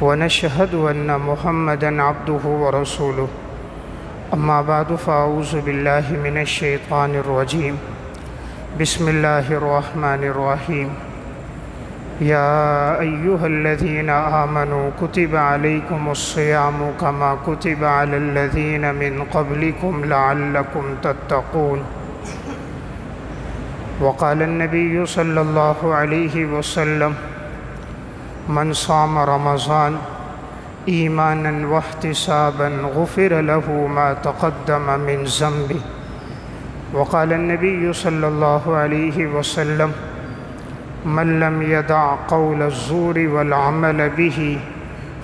ونشهد أن محمدًا عبده ورسوله أما بعد فأعوذ بالله من الشيطان الرجيم بسم الله الرحمن الرحيم يا أيها الذين آمنوا كتب عليكم الصيام كما كتب على الذين من قبلكم لعلكم تتقون وقال النبي صلى الله عليه وسلم من صام رمضان ایمانا واحتسابا غفر له ما تقدم من ذنبه وقال النبي صلى الله عليه وسلم من لم يدع قول الزور والعمل به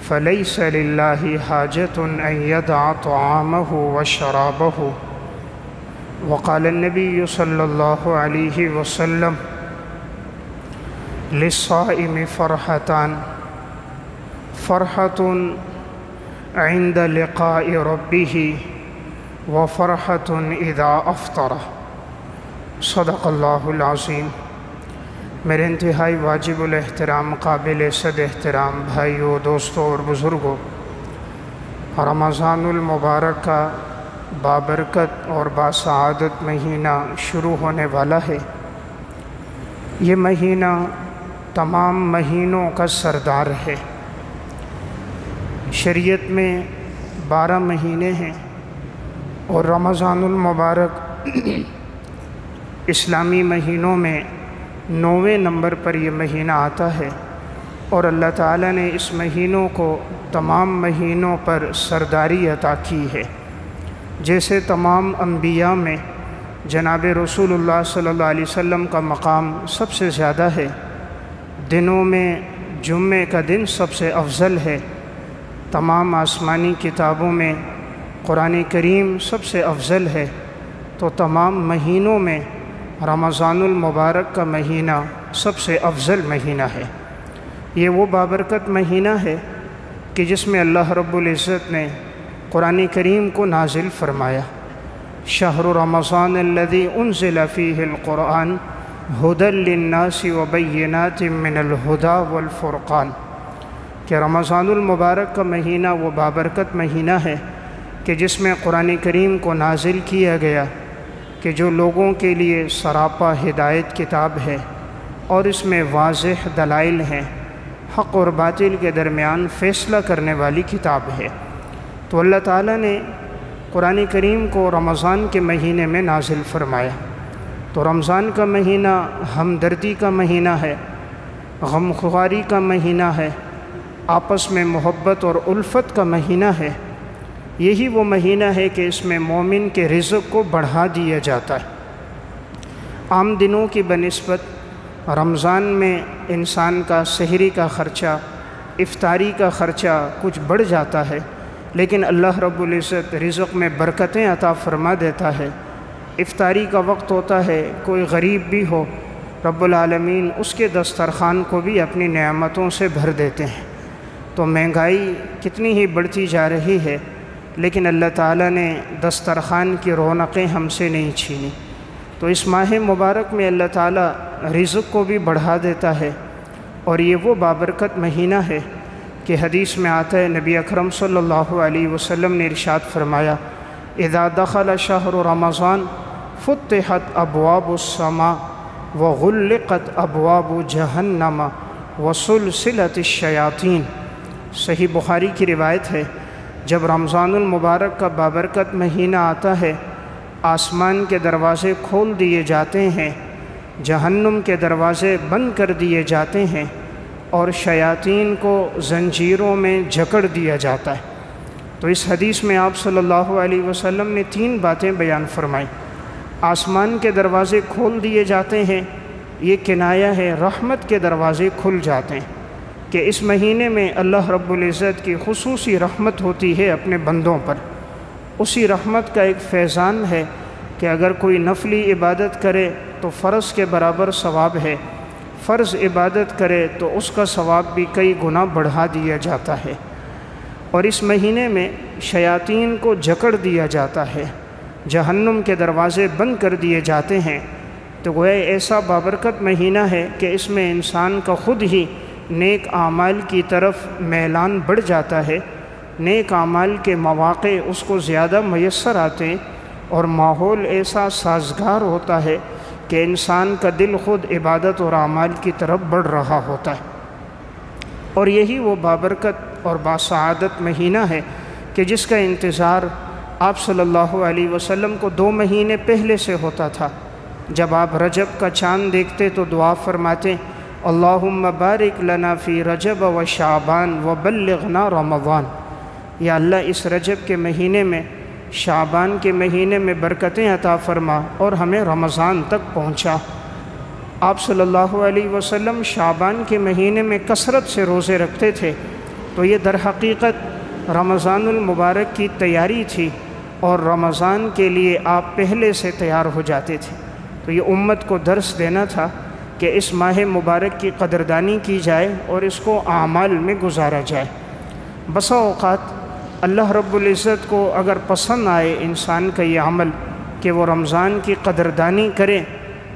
فليس لله حاجة أن يدع طعامه وشرابه وقال النبي صلى الله عليه وسلم للصائم فرحتان فرحة عند لقاء ربه وفرحة إذا أفطر صدق اللہ العظیم۔ میرے انتہائی واجب الاحترام قابل صد احترام بھائیوں، دوستوں اور بزرگوں، رمضان المبارک کا بابرکت اور باسعادت مہینہ شروع ہونے والا ہے۔ یہ مہینہ تمام مہینوں کا سردار ہے۔ شریعت میں 12 مہینے ہیں اور رمضان المبارک اسلامی مہینوں میں 9ویں نمبر پر یہ مہینہ آتا ہے، اور اللہ تعالیٰ نے اس مہینوں کو تمام مہینوں پر سرداری عطا کی ہے۔ جیسے تمام انبیاء میں جناب رسول اللہ صلی اللہ علیہ وسلم کا مقام سب سے زیادہ ہے، دنوں میں جمعے کا دن سب سے افضل ہے، تمام آسمانی کتابوں میں قرآن کریم سب سے افضل ہے، تو تمام مہینوں میں رمضان المبارک کا مہینہ سب سے افضل مہینہ ہے۔ یہ وہ بابرکت مہینہ ہے کہ جس میں اللہ رب العزت نے قرآن کریم کو نازل فرمایا۔ شہر رمضان الذی انزل فیہ القرآن ھدی للناس وبینات من الھدی والفرقان، کہ رمضان المبارک کا مہینہ وہ بابرکت مہینہ ہے کہ جس میں قرآن کریم کو نازل کیا گیا، کہ جو لوگوں کے لیے سراپا ہدایت کتاب ہے، اور اس میں واضح دلائل ہیں، حق اور باطل کے درمیان فیصلہ کرنے والی کتاب ہے۔ تو اللہ تعالیٰ نے قرآن کریم کو رمضان کے مہینے میں نازل فرمایا۔ تو رمضان کا مہینہ ہمدردی کا مہینہ ہے، غمخواری کا مہینہ ہے، آپس میں محبت اور الفت کا مہینہ ہے۔ یہی وہ مہینہ ہے کہ اس میں مومن کے رزق کو بڑھا دیا جاتا ہے۔ عام دنوں کی بنسبت رمضان میں انسان کا سحری کا خرچہ، افطاری کا خرچہ کچھ بڑھ جاتا ہے، لیکن اللہ رب العزت رزق میں برکتیں عطا فرما دیتا ہے۔ افطاری کا وقت ہوتا ہے، کوئی غریب بھی ہو، رب العالمین اس کے دسترخوان کو بھی اپنی نعمتوں سے بھر دیتے ہیں۔ تو مہنگائی کتنی ہی بڑھتی جا رہی ہے، لیکن اللہ تعالیٰ نے دسترخوان کی رونقیں ہم سے نہیں چھینی۔ تو اس ماہ مبارک میں اللہ تعالیٰ رزق کو بھی بڑھا دیتا ہے، اور یہ وہ بابرکت مہینہ ہے کہ حدیث میں آتا ہے، نبی اکرم صلی اللہ علیہ وسلم نے ارشاد فرمایا، اذا دخل شہر رمضان فتحت ابواب السماء وغلقت ابواب جہنم وسلسلت الشیاطین۔ صحیح بخاری کی روایت ہے، جب رمضان المبارک کا بابرکت مہینہ آتا ہے، آسمان کے دروازے کھول دیے جاتے ہیں، جہنم کے دروازے بند کر دیے جاتے ہیں، اور شیاطین کو زنجیروں میں جکڑ دیا جاتا ہے۔ تو اس حدیث میں آپ صلی اللہ علیہ وسلم نے 3 باتیں بیان فرمائیں۔ آسمان کے دروازے کھول دیے جاتے ہیں، یہ کنایہ ہے رحمت کے دروازے کھل جاتے ہیں، کہ اس مہینے میں اللہ رب العزت کی خصوصی رحمت ہوتی ہے اپنے بندوں پر۔ اسی رحمت کا ایک فیضان ہے کہ اگر کوئی نفلی عبادت کرے تو فرض کے برابر ثواب ہے، فرض عبادت کرے تو اس کا ثواب بھی کئی گنا بڑھا دیا جاتا ہے۔ اور اس مہینے میں شیاطین کو جکڑ دیا جاتا ہے، جہنم کے دروازے بند کر دیے جاتے ہیں۔ تو گویا ایسا بابرکت مہینہ ہے کہ اس میں انسان کا خود ہی نیک اعمال کی طرف میلان بڑھ جاتا ہے، نیک اعمال کے مواقع اس کو زیادہ میسر آتے ہیں، اور ماحول ایسا سازگار ہوتا ہے کہ انسان کا دل خود عبادت اور اعمال کی طرف بڑھ رہا ہوتا ہے۔ اور یہی وہ بابرکت اور باسعادت مہینہ ہے کہ جس کا انتظار آپ صلی اللہ علیہ وسلم کو 2 مہینے پہلے سے ہوتا تھا۔ جب آپ رجب کا چاند دیکھتے تو دعا فرماتے، اللہم بارک لنا فی رجب و شعبان و بلغنا رمضان، یا اللہ اس رجب کے مہینے میں، شعبان کے مہینے میں برکتیں عطا فرما اور ہمیں رمضان تک پہنچا۔ آپ صلی اللہ علیہ وسلم شعبان کے مہینے میں کثرت سے روزے رکھتے تھے، تو یہ در حقیقت رمضان المبارک کی تیاری تھی، اور رمضان کے لیے آپ پہلے سے تیار ہو جاتے تھے۔ تو یہ امت کو درس دینا تھا کہ اس ماہ مبارک کی قدردانی کی جائے اور اس کو اعمال میں گزارا جائے۔ بسا اوقات اللہ رب العزت کو اگر پسند آئے انسان کا یہ عمل کہ وہ رمضان کی قدردانی کرے،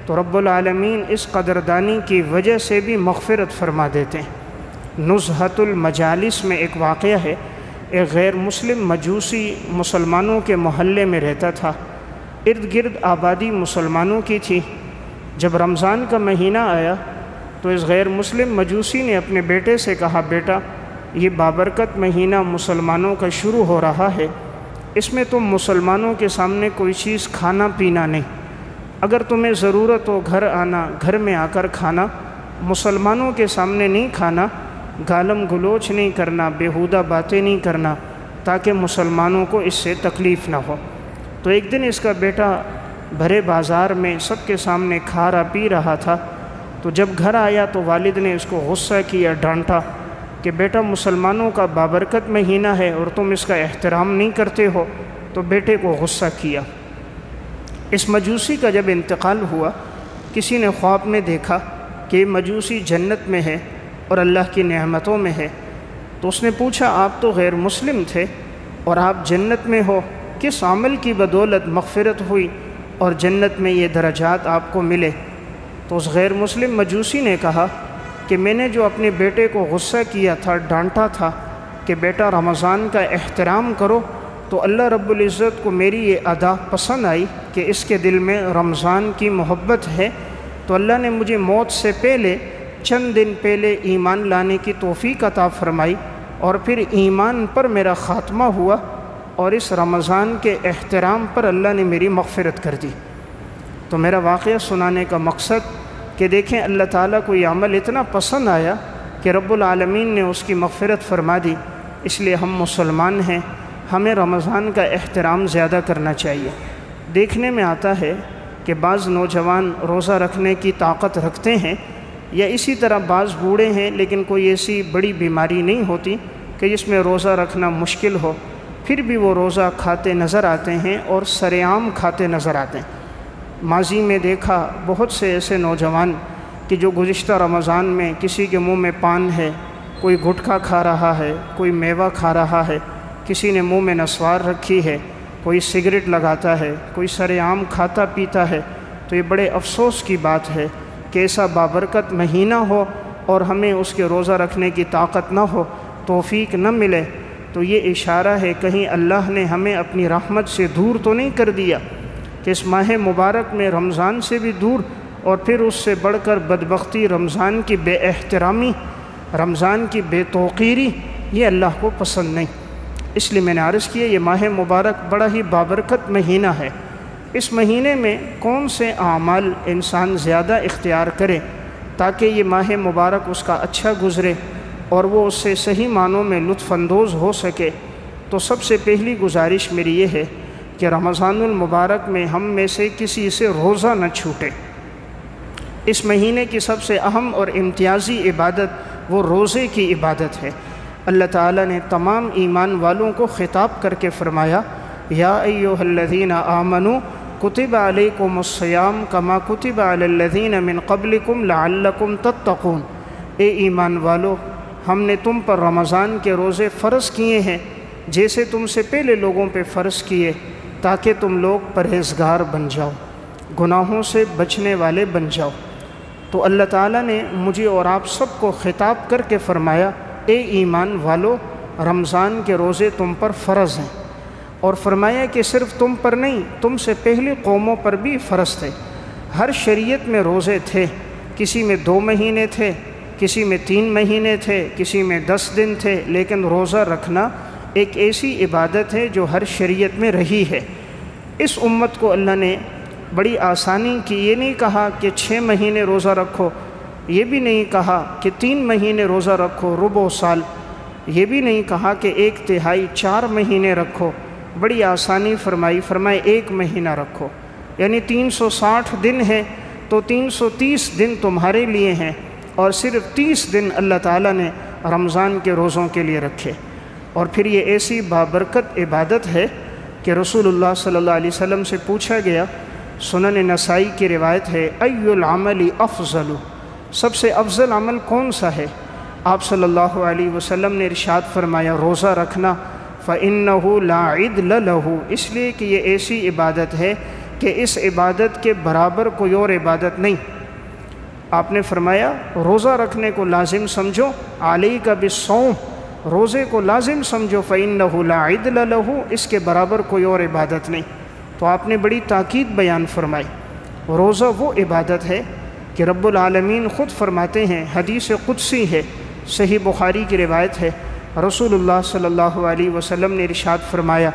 تو رب العالمین اس قدردانی کی وجہ سے بھی مغفرت فرما دیتے ہیں۔ نزہۃ المجالس میں ایک واقعہ ہے، ایک غیر مسلم مجوسی مسلمانوں کے محلے میں رہتا تھا، ارد گرد آبادی مسلمانوں کی تھی۔ جب رمضان کا مہینہ آیا تو اس غیر مسلم مجوسی نے اپنے بیٹے سے کہا، بیٹا یہ بابرکت مہینہ مسلمانوں کا شروع ہو رہا ہے، اس میں تم مسلمانوں کے سامنے کوئی چیز کھانا پینا نہیں، اگر تمہیں ضرورت ہو گھر آنا، گھر میں آ کر کھانا، مسلمانوں کے سامنے نہیں کھانا، گالم گلوچ نہیں کرنا، بیہودہ باتیں نہیں کرنا، تاکہ مسلمانوں کو اس سے تکلیف نہ ہو۔ تو ایک دن اس کا بیٹا بھرے بازار میں سب کے سامنے کھا رہا پی رہا تھا، تو جب گھر آیا تو والد نے اس کو غصہ کیا، ڈانٹا کہ بیٹا مسلمانوں کا بابرکت مہینہ ہے اور تم اس کا احترام نہیں کرتے ہو، تو بیٹے کو غصہ کیا۔ اس مجوسی کا جب انتقال ہوا، کسی نے خواب میں دیکھا کہ مجوسی جنت میں ہے اور اللہ کی نعمتوں میں ہے، تو اس نے پوچھا، آپ تو غیر مسلم تھے اور آپ جنت میں ہو، کس عمل کی بدولت مغفرت ہوئی اور جنت میں یہ درجات آپ کو ملے؟ تو اس غیر مسلم مجوسی نے کہا کہ میں نے جو اپنے بیٹے کو غصہ کیا تھا، ڈانٹا تھا کہ بیٹا رمضان کا احترام کرو، تو اللہ رب العزت کو میری یہ ادا پسند آئی کہ اس کے دل میں رمضان کی محبت ہے، تو اللہ نے مجھے موت سے پہلے چند دن پہلے ایمان لانے کی توفیق عطا فرمائی، اور پھر ایمان پر میرا خاتمہ ہوا، اور اس رمضان کے احترام پر اللہ نے میری مغفرت کر دی۔ تو میرا واقعہ سنانے کا مقصد کہ دیکھیں اللہ تعالیٰ کو یہ عمل اتنا پسند آیا کہ رب العالمین نے اس کی مغفرت فرما دی۔ اس لیے ہم مسلمان ہیں، ہمیں رمضان کا احترام زیادہ کرنا چاہیے۔ دیکھنے میں آتا ہے کہ بعض نوجوان روزہ رکھنے کی طاقت رکھتے ہیں، یا اسی طرح بعض بوڑھے ہیں لیکن کوئی ایسی بڑی بیماری نہیں ہوتی کہ جس میں روزہ رکھنا مشکل ہو، پھر بھی وہ روزہ کھاتے نظر آتے ہیں اور سرعام کھاتے نظر آتے ہیں۔ ماضی میں دیکھا بہت سے ایسے نوجوان کہ جو گزشتہ رمضان میں کسی کے منہ میں پان ہے، کوئی گٹکھا کھا رہا ہے، کوئی میوہ کھا رہا ہے، کسی نے منہ میں نسوار رکھی ہے، کوئی سگریٹ لگاتا ہے، کوئی سرعام کھاتا پیتا ہے۔ تو یہ بڑے افسوس کی بات ہے کہ ایسا بابرکت مہینہ ہو اور ہمیں اس کے روزہ رکھنے کی طاقت نہ ہو، توفیق نہ ملے، تو یہ اشارہ ہے کہیں اللہ نے ہمیں اپنی رحمت سے دور تو نہیں کر دیا کہ اس ماہ مبارک میں رمضان سے بھی دور، اور پھر اس سے بڑھ کر بدبختی رمضان کی بے احترامی، رمضان کی بے توقیری، یہ اللہ کو پسند نہیں۔ اس لیے میں نے عرض کیا یہ ماہ مبارک بڑا ہی بابرکت مہینہ ہے۔ اس مہینے میں کون سے اعمال انسان زیادہ اختیار کرے تاکہ یہ ماہ مبارک اس کا اچھا گزرے اور وہ اس سے صحیح معنوں میں لطف اندوز ہو سکے؟ تو سب سے پہلی گزارش میری یہ ہے کہ رمضان المبارک میں ہم میں سے کسی سے روزہ نہ چھوٹے۔ اس مہینے کی سب سے اہم اور امتیازی عبادت وہ روزے کی عبادت ہے۔ اللہ تعالیٰ نے تمام ایمان والوں کو خطاب کر کے فرمایا، یا ایھا الذین آمنوا کتب علیکم الصیام کما کتب علی الذین من قبلکم لعلکم تتقون۔ اے ایمان والو، ہم نے تم پر رمضان کے روزے فرض کیے ہیں جیسے تم سے پہلے لوگوں پہ فرض کیے، تاکہ تم لوگ پرہیزگار بن جاؤ، گناہوں سے بچنے والے بن جاؤ۔ تو اللہ تعالیٰ نے مجھے اور آپ سب کو خطاب کر کے فرمایا، اے ایمان والو، رمضان کے روزے تم پر فرض ہیں، اور فرمایا کہ صرف تم پر نہیں، تم سے پہلی قوموں پر بھی فرض تھے۔ ہر شریعت میں روزے تھے، کسی میں 2 مہینے تھے، کسی میں 3 مہینے تھے، کسی میں 10 دن تھے، لیکن روزہ رکھنا ایک ایسی عبادت ہے جو ہر شریعت میں رہی ہے۔ اس امت کو اللہ نے بڑی آسانی کی، یہ نہیں کہا کہ 6 مہینے روزہ رکھو، یہ بھی نہیں کہا کہ 3 مہینے روزہ رکھو ربع سال، یہ بھی نہیں کہا کہ 1/3 4 مہینے رکھو، بڑی آسانی فرمائی، فرمائے 1 مہینہ رکھو، یعنی 360 دن ہے تو 330 دن تمہارے لیے ہیں، اور صرف 30 دن اللہ تعالیٰ نے رمضان کے روزوں کے لیے رکھے۔ اور پھر یہ ایسی بابرکت عبادت ہے کہ رسول اللہ صلی اللہ علیہ وسلم سے پوچھا گیا، سنن نسائی کی روایت ہے، ای العمل افضل، سب سے افضل عمل کون سا ہے؟ آپ صلی اللہ علیہ وسلم نے ارشاد فرمایا، روزہ رکھنا، فإنہ لا عدل لہ، اس لیے کہ یہ ایسی عبادت ہے کہ اس عبادت کے برابر کوئی اور عبادت نہیں۔ آپ نے فرمایا روزہ رکھنے کو لازم سمجھو، علیک بالصوم، روزے کو لازم سمجھو، فإنہ لا عدل لہ، اس کے برابر کوئی اور عبادت نہیں۔ تو آپ نے بڑی تاکید بیان فرمائی۔ روزہ وہ عبادت ہے کہ رب العالمین خود فرماتے ہیں، حدیث قدسی ہے، صحیح بخاری کی روایت ہے، رسول اللہ صلی اللہ علیہ وسلم نے ارشاد فرمایا،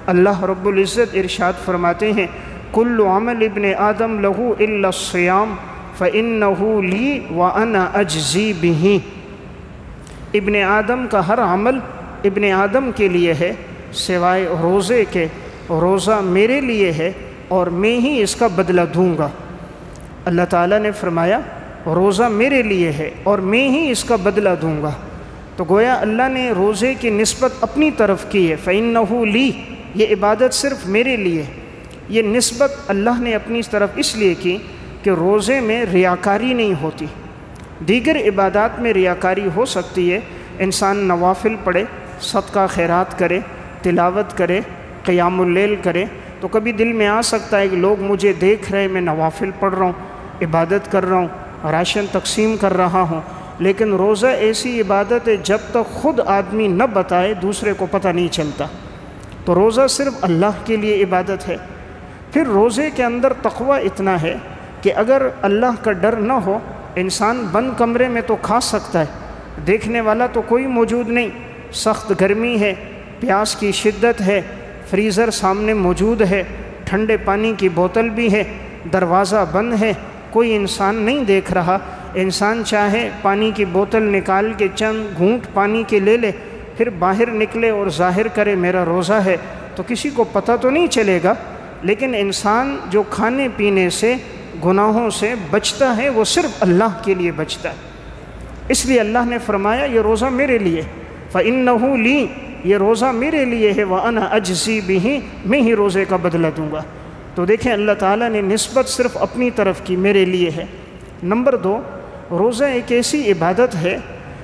اللہ رب العزت ارشاد فرماتے ہیں، کل عمل ابن آدم لہو الا الصیام فإنہ لی وأنا اجزی بہ، ابن آدم کا ہر عمل ابن آدم کے لیے ہے سوائے روزے کے، روزہ میرے لیے ہے اور میں ہی اس کا بدلہ دوں گا۔ اللہ تعالیٰ نے فرمایا روزہ میرے لیے ہے اور میں ہی اس کا بدلہ دوں گا، تو گویا اللہ نے روزے کی نسبت اپنی طرف کی ہے، فإنہ لی، یہ عبادت صرف میرے لیے، یہ نسبت اللہ نے اپنی طرف اس لیے کی کہ روزے میں ریاکاری نہیں ہوتی۔ دیگر عبادات میں ریاکاری ہو سکتی ہے، انسان نوافل پڑھے، صدقہ خیرات کرے، تلاوت کرے، قیام اللیل کرے، تو کبھی دل میں آ سکتا ہے کہ لوگ مجھے دیکھ رہے، میں نوافل پڑھ رہا ہوں، عبادت کر رہا ہوں، راشن تقسیم کر رہا ہوں، لیکن روزہ ایسی عبادت ہے جب تک خود آدمی نہ بتائے دوسرے کو پتہ نہیں چلتا۔ تو روزہ صرف اللہ کے لیے عبادت ہے۔ پھر روزے کے اندر تقوی اتنا ہے کہ اگر اللہ کا ڈر نہ ہو، انسان بند کمرے میں تو کھا سکتا ہے، دیکھنے والا تو کوئی موجود نہیں، سخت گرمی ہے، پیاس کی شدت ہے، فریزر سامنے موجود ہے، ٹھنڈے پانی کی بوتل بھی ہے، دروازہ بند ہے، کوئی انسان نہیں دیکھ رہا، انسان چاہے پانی کی بوتل نکال کے چند گھونٹ پانی کے لے لے، پھر باہر نکلے اور ظاہر کرے میرا روزہ ہے، تو کسی کو پتہ تو نہیں چلے گا، لیکن انسان جو کھانے پینے سے، گناہوں سے بچتا ہے، وہ صرف اللہ کے لیے بچتا ہے۔ اس لیے اللہ نے فرمایا یہ روزہ میرے لیے، فإنہ لی، یہ روزہ میرے لیے ہے، وأنا اجزی بہ، میں ہی روزے کا بدلہ دوں گا۔ تو دیکھیں اللہ تعالیٰ نے نسبت صرف اپنی طرف کی، میرے لیے ہے۔ نمبر 2، روزہ ایک ایسی عبادت ہے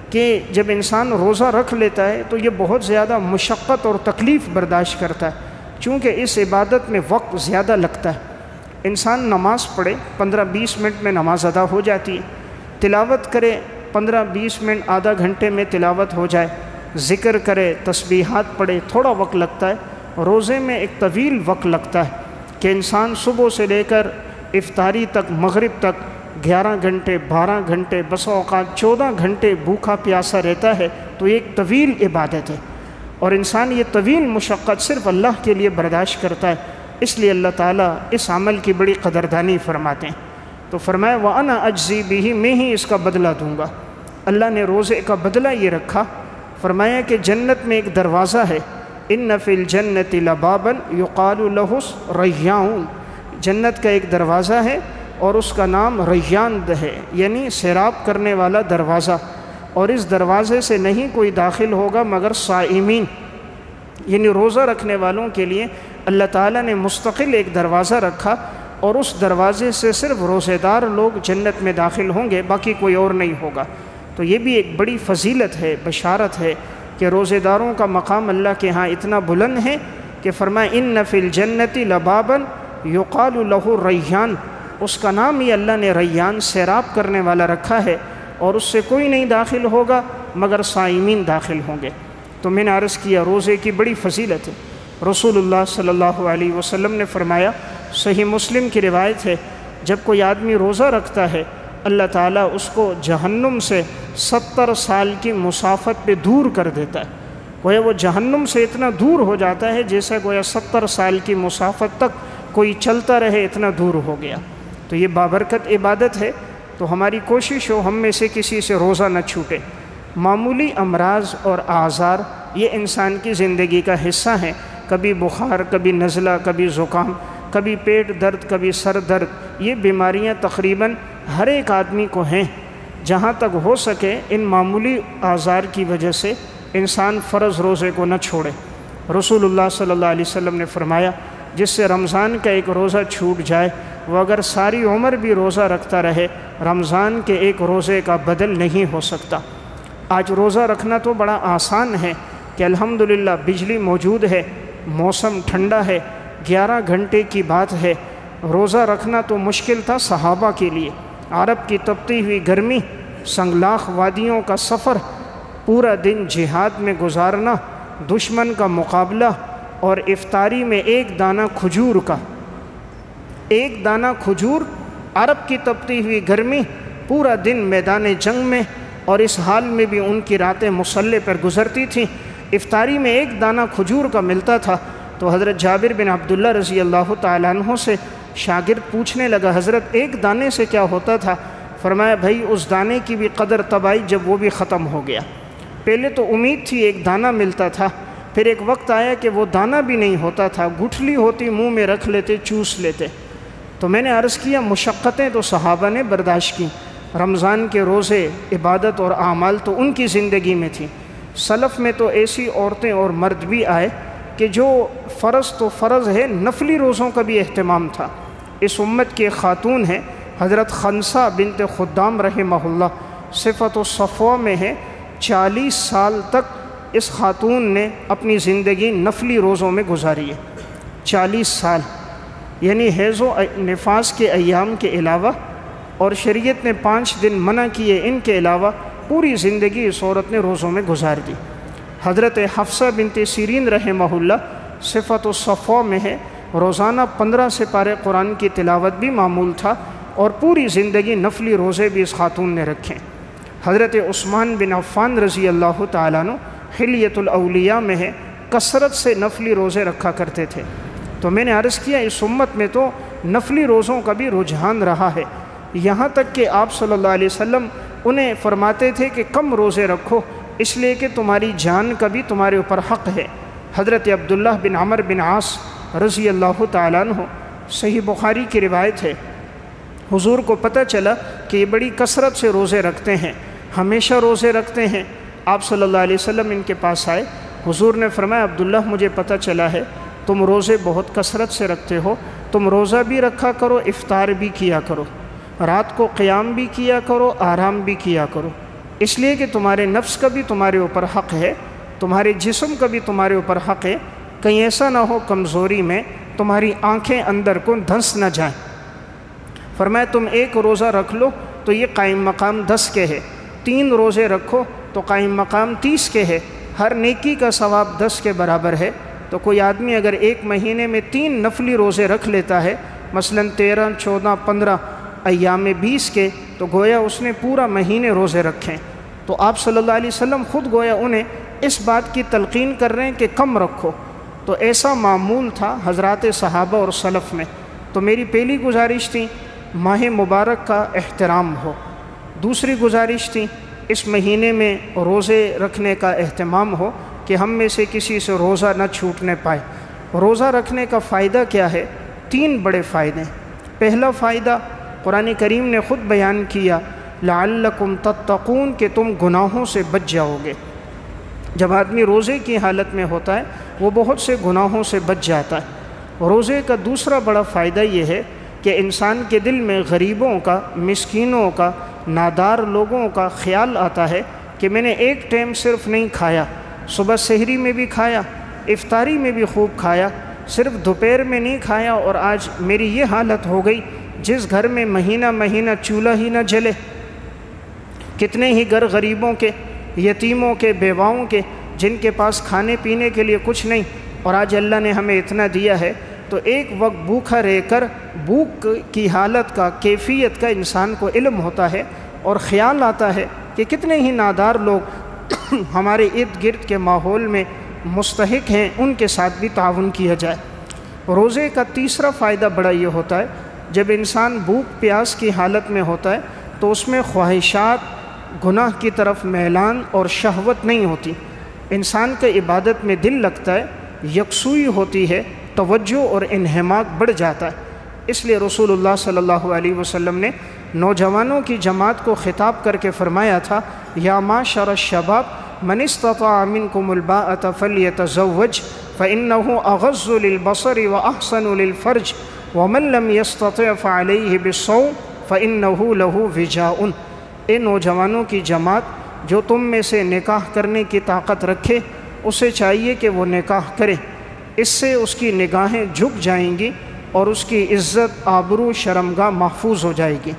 کہ جب انسان روزہ رکھ لیتا ہے تو یہ بہت زیادہ مشقت اور تکلیف برداشت کرتا ہے، چونکہ اس عبادت میں وقت زیادہ لگتا ہے۔ انسان نماز پڑھے، 15-20 منٹ میں نماز ادا ہو جاتی ہے، تلاوت کرے، 15-20 منٹ آدھا گھنٹے میں تلاوت ہو جائے، ذکر کرے، تسبیحات پڑھے، تھوڑا وقت لگتا ہے۔ روزے میں ایک طویل وقت لگتا ہے کہ انسان صبح سے لے کر افطاری تک، مغرب تک 11 گھنٹے، 12 گھنٹے، بسا اوقات 14 گھنٹے بھوکا پیاسا رہتا ہے، تو یہ ایک طویل عبادت ہے، اور انسان یہ طویل مشقت صرف اللہ کے لیے برداشت کرتا ہے، اس لیے اللہ تعالیٰ اس عمل کی بڑی قدردانی فرماتے ہیں۔ تو فرمایا وَأَنَا أَجْزِي بِهِ، میں ہی اس کا بدلہ دوں گا۔ اللہ نے روزے کا بدلہ یہ رکھا، فرمایا کہ جنت میں ایک دروازہ ہے، إِنَّ فِي الْجَنَّةِ لَبَابًا يُقَالُ لَهُ رَيَّانٌ، جنت کا ایک دروازہ ہے اور اس کا نام ریان ہے، یعنی سیراب کرنے والا دروازہ، اور اس دروازے سے نہیں کوئی داخل ہوگا مگر صائمین، یعنی روزہ رکھنے والوں کے لیے اللہ تعالیٰ نے مستقل ایک دروازہ رکھا، اور اس دروازے سے صرف روزے دار لوگ جنت میں داخل ہوں گے، باقی کوئی اور نہیں ہوگا۔ تو یہ بھی ایک بڑی فضیلت ہے، بشارت ہے کہ روزے داروں کا مقام اللہ کے ہاں اتنا بلند ہے کہ فرمایا إِنَّ فِي الْجَنَّةِ لَبَابًا يُقَالُ لَهُ رَيَّانٌ، اس کا نام ہی اللہ نے ریان سیراب کرنے والا رکھا ہے، اور اس سے کوئی نہیں داخل ہوگا مگر صائمین داخل ہوں گے۔ تو میں نے عرض کیا روزے کی بڑی فضیلت ہے۔ رسول اللہ صلی اللہ علیہ وسلم نے فرمایا، صحیح مسلم کی روایت ہے، جب کوئی آدمی روزہ رکھتا ہے اللہ تعالیٰ اس کو جہنم سے 70 سال کی مسافت پہ دور کر دیتا ہے۔ گویا وہ جہنم سے اتنا دور ہو جاتا ہے جیسا گویا 70 سال کی مسافت تک کوئی چلتا رہے، اتنا دور ہو گیا۔ تو یہ بابرکت عبادت ہے، تو ہماری کوشش ہو ہم میں سے کسی سے روزہ نہ چھوٹے۔ معمولی امراض اور آزار یہ انسان کی زندگی کا حصہ ہیں، کبھی بخار، کبھی نزلہ، کبھی زکام، کبھی پیٹ درد، کبھی سر درد، یہ بیماریاں تقریباً ہر ایک آدمی کو ہیں۔ جہاں تک ہو سکے ان معمولی آزار کی وجہ سے انسان فرض روزے کو نہ چھوڑے۔ رسول اللہ صلی اللہ علیہ وسلم نے فرمایا، جس سے رمضان کا ایک روزہ چھوٹ جائے وہ اگر ساری عمر بھی روزہ رکھتا رہے رمضان کے ایک روزے کا بدل نہیں ہو سکتا۔ آج روزہ رکھنا تو بڑا آسان ہے کہ الحمدللہ بجلی موجود ہے، موسم ٹھنڈا ہے، 11 گھنٹے کی بات ہے۔ روزہ رکھنا تو مشکل تھا صحابہ کے لیے، عرب کی تپتی ہوئی گرمی، سنگلاخ وادیوں کا سفر، پورا دن جہاد میں گزارنا، دشمن کا مقابلہ، اور افطاری میں ایک دانہ کھجور کا، ایک دانہ کھجور، عرب کی تپتی ہوئی گرمی، پورا دن میدان جنگ میں، اور اس حال میں بھی ان کی راتیں مصلے پر گزرتی تھیں۔ افطاری میں ایک دانہ کھجور کا ملتا تھا۔ تو حضرت جابر بن عبداللہ رضی اللہ تعالیٰ عنہ سے شاگرد پوچھنے لگا، حضرت ایک دانے سے کیا ہوتا تھا؟ فرمایا، بھائی اس دانے کی بھی قدر تب آئی جب وہ بھی ختم ہو گیا۔ پہلے تو امید تھی ایک دانہ ملتا تھا، پھر ایک وقت آیا کہ وہ دانہ بھی نہیں ہوتا تھا، گٹھلی ہوتی منہ میں رکھ لیتے، چوس لیتے۔ تو میں نے عرض کیا مشقتیں تو صحابہ نے برداشت کی، رمضان کے روزے، عبادت اور اعمال تو ان کی زندگی میں تھی۔ سلف میں تو ایسی عورتیں اور مرد بھی آئے کہ جو فرض تو فرض ہے، نفلی روزوں کا بھی اہتمام تھا۔ اس امت کی خاتون ہیں حضرت خنسہ بنت خدام رحمہ اللہ، صفت الصفوہ میں ہے، 40 سال تک اس خاتون نے اپنی زندگی نفلی روزوں میں گزاری ہے۔ 40 سال، یعنی حیض و نفاس کے ایام کے علاوہ، اور شریعت نے 5 دن منع کیے، ان کے علاوہ پوری زندگی اس عورت نے روزوں میں گزار دی۔ حضرت حفصہ بنت سیرین رحمہ اللہ، صفت الصفوہ میں ہے، روزانہ 15 سپارے قرآن کی تلاوت بھی معمول تھا، اور پوری زندگی نفلی روزے بھی اس خاتون نے رکھے۔ حضرت عثمان بن عفان رضی اللہ تعالیٰ عنہ، حلیۃ الاولیاء میں ہے، کثرت سے نفلی روزے رکھا کرتے تھے۔ تو میں نے عرض کیا اس امت میں تو نفلی روزوں کا بھی رجحان رہا ہے، یہاں تک کہ آپ صلی اللہ علیہ وسلم انہیں فرماتے تھے کہ کم روزے رکھو، اس لیے کہ تمہاری جان کا بھی تمہارے اوپر حق ہے۔ حضرت عبداللہ بن عمر بن عاص رضی اللہ تعالیٰ عنہ، صحیح بخاری کی روایت ہے، حضور کو پتہ چلا کہ یہ بڑی کثرت سے روزے رکھتے ہیں، ہمیشہ روزے رکھتے ہیں۔ آپ صلی اللہ علیہ وسلم ان کے پاس آئے، حضور نے فرمایا، عبداللہ مجھے پتہ چلا ہے تم روزے بہت کثرت سے رکھتے ہو، تم روزہ بھی رکھا کرو، افطار بھی کیا کرو، رات کو قیام بھی کیا کرو، آرام بھی کیا کرو، اس لیے کہ تمہارے نفس کا بھی تمہارے اوپر حق ہے، تمہارے جسم کا بھی تمہارے اوپر حق ہے، کہیں ایسا نہ ہو کمزوری میں تمہاری آنکھیں اندر کو دھنس نہ جائیں۔ فرمایا تم ایک روزہ رکھ لو تو یہ قائم مقام 10 کے ہے، 3 روزے رکھو تو قائم مقام 30 کے ہے، ہر نیکی کا ثواب 10 کے برابر ہے۔ تو کوئی آدمی اگر ایک مہینے میں 3 نفلی روزے رکھ لیتا ہے، مثلا 13، 14، 15 ایام 20 کے، تو گویا اس نے پورا مہینے روزے رکھیں۔ تو آپ صلی اللہ علیہ وسلم خود گویا انہیں اس بات کی تلقین کر رہے ہیں کہ کم رکھو۔ تو ایسا معمول تھا حضرات صحابہ اور سلف میں۔ تو میری پہلی گزارش تھی ماہ مبارک کا احترام ہو، دوسری گزارش تھی اس مہینے میں روزے رکھنے کا اہتمام ہو کہ ہم میں سے کسی سے روزہ نہ چھوٹنے پائے۔ روزہ رکھنے کا فائدہ کیا ہے؟ 3 بڑے فائدے۔ پہلا فائدہ قرآن کریم نے خود بیان کیا، لعلکم تتقون، کہ تم گناہوں سے بچ جاؤ گے۔ جب آدمی روزے کی حالت میں ہوتا ہے وہ بہت سے گناہوں سے بچ جاتا ہے۔ روزے کا دوسرا بڑا فائدہ یہ ہے کہ انسان کے دل میں غریبوں کا، مسکینوں کا، نادار لوگوں کا خیال آتا ہے کہ میں نے ایک ٹائم صرف نہیں کھایا، صبح سحری میں بھی کھایا، افطاری میں بھی خوب کھایا، صرف دوپہر میں نہیں کھایا، اور آج میری یہ حالت ہو گئی جس گھر میں مہینہ مہینہ چولہا ہی نہ جلے، کتنے ہی گھر غریبوں کے، یتیموں کے، بیواؤں کے، جن کے پاس کھانے پینے کے لیے کچھ نہیں، اور آج اللہ نے ہمیں اتنا دیا ہے، تو ایک وقت بھوکا رہ کر بھوک کی حالت کا، کیفیت کا انسان کو علم ہوتا ہے اور خیال آتا ہے کہ کتنے ہی نادار لوگ ہمارے ارد گرد کے ماحول میں مستحق ہیں، ان کے ساتھ بھی تعاون کیا جائے۔ روزے کا تیسرا فائدہ بڑا یہ ہوتا ہے، جب انسان بھوک پیاس کی حالت میں ہوتا ہے تو اس میں خواہشات، گناہ کی طرف میلان اور شہوت نہیں ہوتی، انسان کا عبادت میں دل لگتا ہے، یکسوئی ہوتی ہے، توجہ اور انہماک بڑھ جاتا ہے۔ اس لیے رسول اللہ صلی اللہ علیہ وسلم نے نوجوانوں کی جماعت کو خطاب کر کے فرمایا تھا، یا معشر الشباب من استطاع منکم الباءۃ فلیتزوج فإنہ اغض للبصر واحسن للفرج ومن لم يستطع فعلیہ بالصوم فإنہ لہ وجاء۔ اے نوجوانوں کی جماعت، جو تم میں سے نکاح کرنے کی طاقت رکھے اسے چاہیے کہ وہ نکاح کرے، اس سے اس کی نگاہیں جھک جائیں گی اور اس کی عزت، آبرو، شرمگاہ محفوظ ہو جائے گی،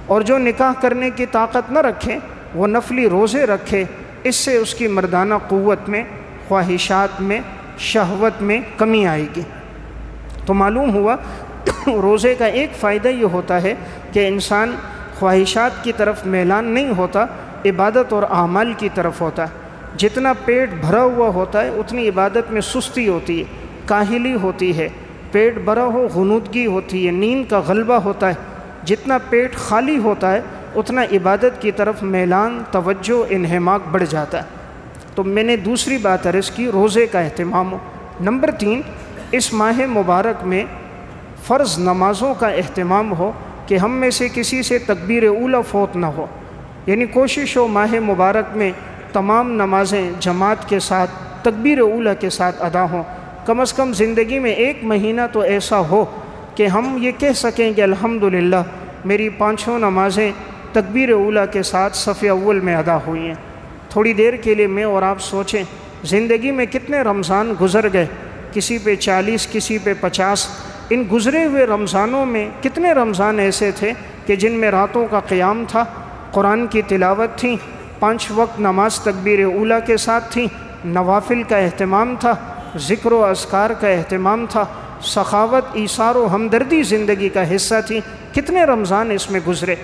اور جو نکاح کرنے کی طاقت نہ رکھے وہ نفلی روزے رکھے، اس سے اس کی مردانہ قوت میں، خواہشات میں، شہوت میں کمی آئے گی۔ تو معلوم ہوا روزے کا ایک فائدہ یہ ہوتا ہے کہ انسان خواہشات کی طرف میلان نہیں ہوتا، عبادت اور اعمال کی طرف ہوتا ہے۔ جتنا پیٹ بھرا ہوا ہوتا ہے اتنی عبادت میں سستی ہوتی ہے، کاہلی ہوتی ہے، پیٹ بھرا ہو غنودگی ہوتی ہے، نیند کا غلبہ ہوتا ہے۔ جتنا پیٹ خالی ہوتا ہے اتنا عبادت کی طرف میلان، توجہ، انہماک بڑھ جاتا ہے۔ تو میں نے دوسری بات عرض کی، روزے کا اہتمام ہو۔ نمبر 3، اس ماہ مبارک میں فرض نمازوں کا اہتمام ہو کہ ہم میں سے کسی سے تکبیر اولیٰ فوت نہ ہو، یعنی کوشش ہو ماہ مبارک میں تمام نمازیں جماعت کے ساتھ، تکبیر اولیٰ کے ساتھ ادا ہوں۔ کم از کم زندگی میں ایک مہینہ تو ایسا ہو کہ ہم یہ کہہ سکیں کہ الحمدللہ میری 5 نمازیں تکبیر اولیٰ کے ساتھ صف اول میں ادا ہوئی ہیں۔ تھوڑی دیر کے لیے میں اور آپ سوچیں، زندگی میں کتنے رمضان گزر گئے، کسی پہ 40، کسی پہ 50۔ ان گزرے ہوئے رمضانوں میں کتنے رمضان ایسے تھے کہ جن میں راتوں کا قیام تھا، قرآن کی تلاوت تھی، 5 وقت نماز تکبیر اولیٰ کے ساتھ تھی، نوافل کا اہتمام تھا، ذکر و اذکار کا اہتمام تھا، سخاوت، ایثار و ہمدردی زندگی کا حصہ تھی۔ کتنے رمضان اس میں گزرے؟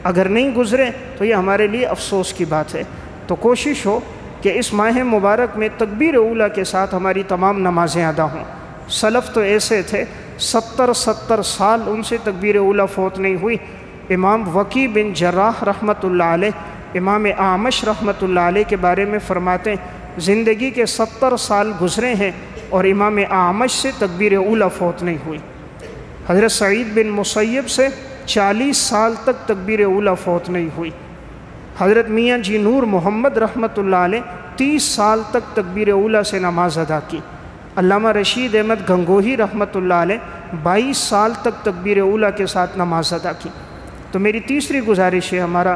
اگر نہیں گزرے تو یہ ہمارے لیے افسوس کی بات ہے۔ تو کوشش ہو کہ اس ماہ مبارک میں تکبیر اولیٰ کے ساتھ ہماری تمام نمازیں ادا ہوں۔ سلف تو ایسے تھے 70 سال ان سے تکبیر اولیٰ فوت نہیں ہوئی۔ امام وکیع بن جراح رحمۃ اللہ علیہ، امام اعمش رحمۃ اللہ علیہ کے بارے میں فرماتے ہیں زندگی کے 70 سال گزرے ہیں اور امام اعمش سے تکبیر اولیٰ فوت نہیں ہوئی۔ حضرت سعید بن مسیب سے 40 سال تک تکبیر اولیٰ فوت نہیں ہوئی۔ حضرت میاں جی نور محمد رحمۃ اللہ علیہ 30 سال تک تکبیر اولیٰ سے نماز ادا کی۔ علامہ رشید احمد گنگوہی رحمۃ اللہ علیہ 22 سال تک تکبیر اولیٰ کے ساتھ نماز ادا کی۔ تو میری تیسری گزارش ہے، ہمارا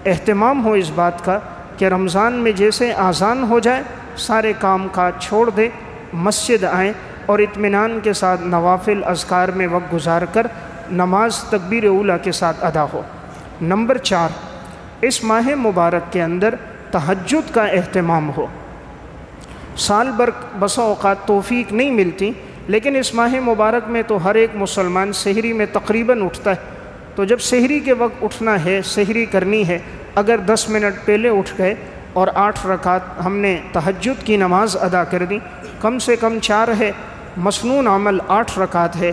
اہتمام ہو اس بات کا کہ رمضان میں جیسے آذان ہو جائے سارے کام کاج چھوڑ دیں، مسجد آئیں اور اطمینان کے ساتھ نوافل اذکار میں وقت گزار کر نماز تکبیر اولیٰ کے ساتھ ادا ہو۔ نمبر 4، اس ماہ مبارک کے اندر تہجد کا اہتمام ہو۔ سال بھر بسا اوقات توفیق نہیں ملتی، لیکن اس ماہ مبارک میں تو ہر ایک مسلمان سحری میں تقریباً اٹھتا ہے۔ تو جب سحری کے وقت اٹھنا ہے، سحری کرنی ہے، اگر 10 منٹ پہلے اٹھ گئے اور 8 رکعت ہم نے تہجد کی نماز ادا کر دی، کم سے کم 4 ہے، مسنون عمل 8 رکعت ہے۔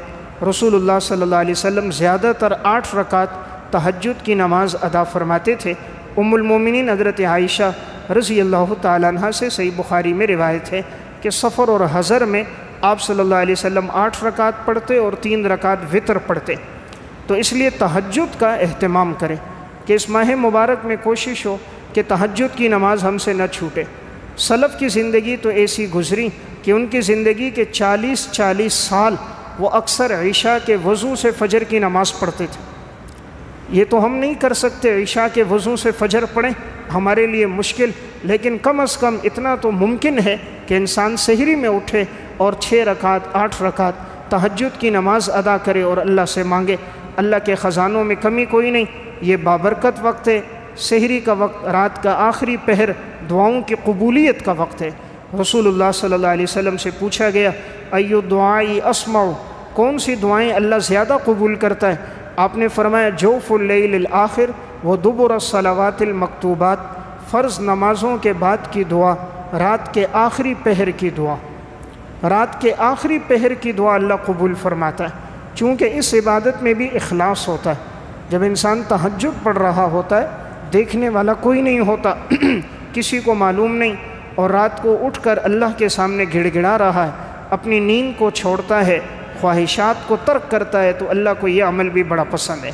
رسول اللہ صلی اللہ علیہ وسلم زیادہ تر 8 رکعت تہجد کی نماز ادا فرماتے تھے۔ ام المومنین حضرت عائشہ رضی اللہ تعالیٰ عنہ سے صحیح بخاری میں روایت ہے کہ سفر اور حضر میں آپ صلی اللہ علیہ وسلم 8 رکعت پڑھتے اور 3 رکعت وطر پڑھتے۔ تو اس لیے تہجد کا اہتمام کریں کہ اس ماہ مبارک میں کوشش ہو کہ تہجد کی نماز ہم سے نہ چھوٹے۔ سلف کی زندگی تو ایسی گزری کہ ان کی زندگی کے 40 سال وہ اکثر عشاء کے وضو سے فجر کی نماز پڑھتے تھے۔ یہ تو ہم نہیں کر سکتے عشاء کے وضو سے فجر پڑھیں، ہمارے لیے مشکل، لیکن کم از کم اتنا تو ممکن ہے کہ انسان سحری میں اٹھے اور 6 رکعت 8 رکعت تہجد کی نماز ادا کرے اور اللہ سے مانگے اللہ کے خزانوں میں کمی کوئی نہیں، یہ بابرکت وقت ہے، سحری کا وقت، رات کا آخری پہر دعاؤں کی قبولیت کا وقت ہے۔ رسول اللہ صلی اللہ علیہ وسلم سے پوچھا گیا ایو دعائی اسمع، کون سی دعائیں اللہ زیادہ قبول کرتا ہے؟ آپ نے فرمایا جوف اللیل الآخر و دبر الصلوات المکتوبات، فرض نمازوں کے بعد کی دعا، رات کے آخری پہر کی دعا۔ رات کے آخری پہر کی دعا اللہ قبول فرماتا ہے، چونکہ اس عبادت میں بھی اخلاص ہوتا ہے۔ جب انسان تہجد پڑھ رہا ہوتا ہے، دیکھنے والا کوئی نہیں ہوتا، کسی کو معلوم نہیں، اور رات کو اٹھ کر اللہ کے سامنے گڑ گڑا رہا ہے، اپنی نیند کو چھوڑتا ہے، خواہشات کو ترک کرتا ہے، تو اللہ کو یہ عمل بھی بڑا پسند ہے۔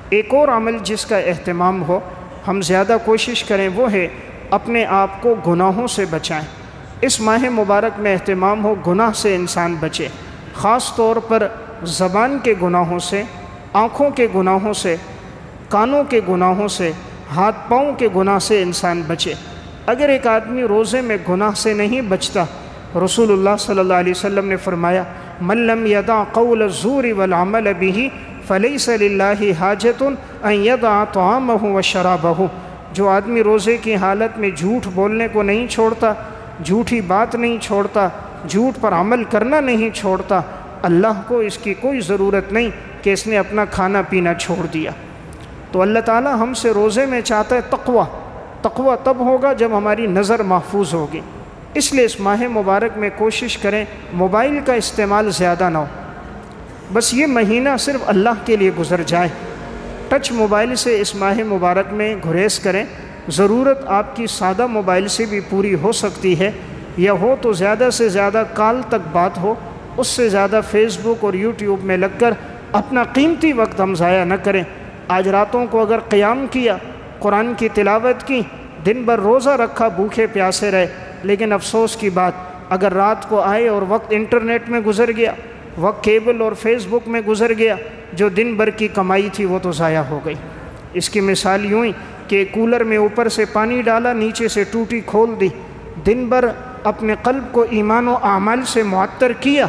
ایک اور عمل جس کا اہتمام ہو، ہم زیادہ کوشش کریں، وہ ہے اپنے آپ کو گناہوں سے بچائیں۔ اس ماہ مبارک میں اہتمام ہو گناہ سے انسان بچے، خاص طور پر زبان کے گناہوں سے، آنکھوں کے گناہوں سے، کانوں کے گناہوں سے، ہاتھ پاؤں کے گناہ سے انسان بچے۔ اگر ایک آدمی روزے میں گناہ سے نہیں بچتا، رسول اللہ صلی اللہ علیہ وسلم نے فرمایا من لم یدع قول الزور والعمل به فلیس للہ حاجۃ ان یدع طعامہ وشرابہ، جو آدمی روزے کی حالت میں جھوٹ بولنے کو نہیں چھوڑتا، جھوٹی بات نہیں چھوڑتا، جھوٹ پر عمل کرنا نہیں چھوڑتا، اللہ کو اس کی کوئی ضرورت نہیں کہ اس نے اپنا کھانا پینا چھوڑ دیا۔ تو اللہ تعالیٰ ہم سے روزے میں چاہتا ہے تقوی۔ تقوی تب ہوگا جب ہماری نظر محفوظ ہوگی۔ اس لیے اس ماہ مبارک میں کوشش کریں موبائل کا استعمال زیادہ نہ ہو، بس یہ مہینہ صرف اللہ کے لیے گزر جائے۔ ٹچ موبائل سے اس ماہ مبارک میں گریز کریں، ضرورت آپ کی سادہ موبائل سے بھی پوری ہو سکتی ہے، یا ہو تو زیادہ سے زیادہ کال تک بات ہو، اس سے زیادہ فیس بک اور یوٹیوب میں لگ کر اپنا قیمتی وقت ہم ضائع نہ کریں۔ آج راتوں کو اگر قیام کیا، قرآن کی تلاوت کی، دن بھر روزہ رکھا، بھوکے پیاسے رہے، لیکن افسوس کی بات اگر رات کو آئے اور وقت انٹرنیٹ میں گزر گیا، وقت کیبل اور فیس بک میں گزر گیا، جو دن بھر کی کمائی تھی وہ تو ضائع ہو گئی۔ اس کی مثال یوں ہی کہ کولر میں اوپر سے پانی ڈالا، نیچے سے ٹوٹی کھول دی، دن بھر اپنے قلب کو ایمان و اعمال سے معطر کیا،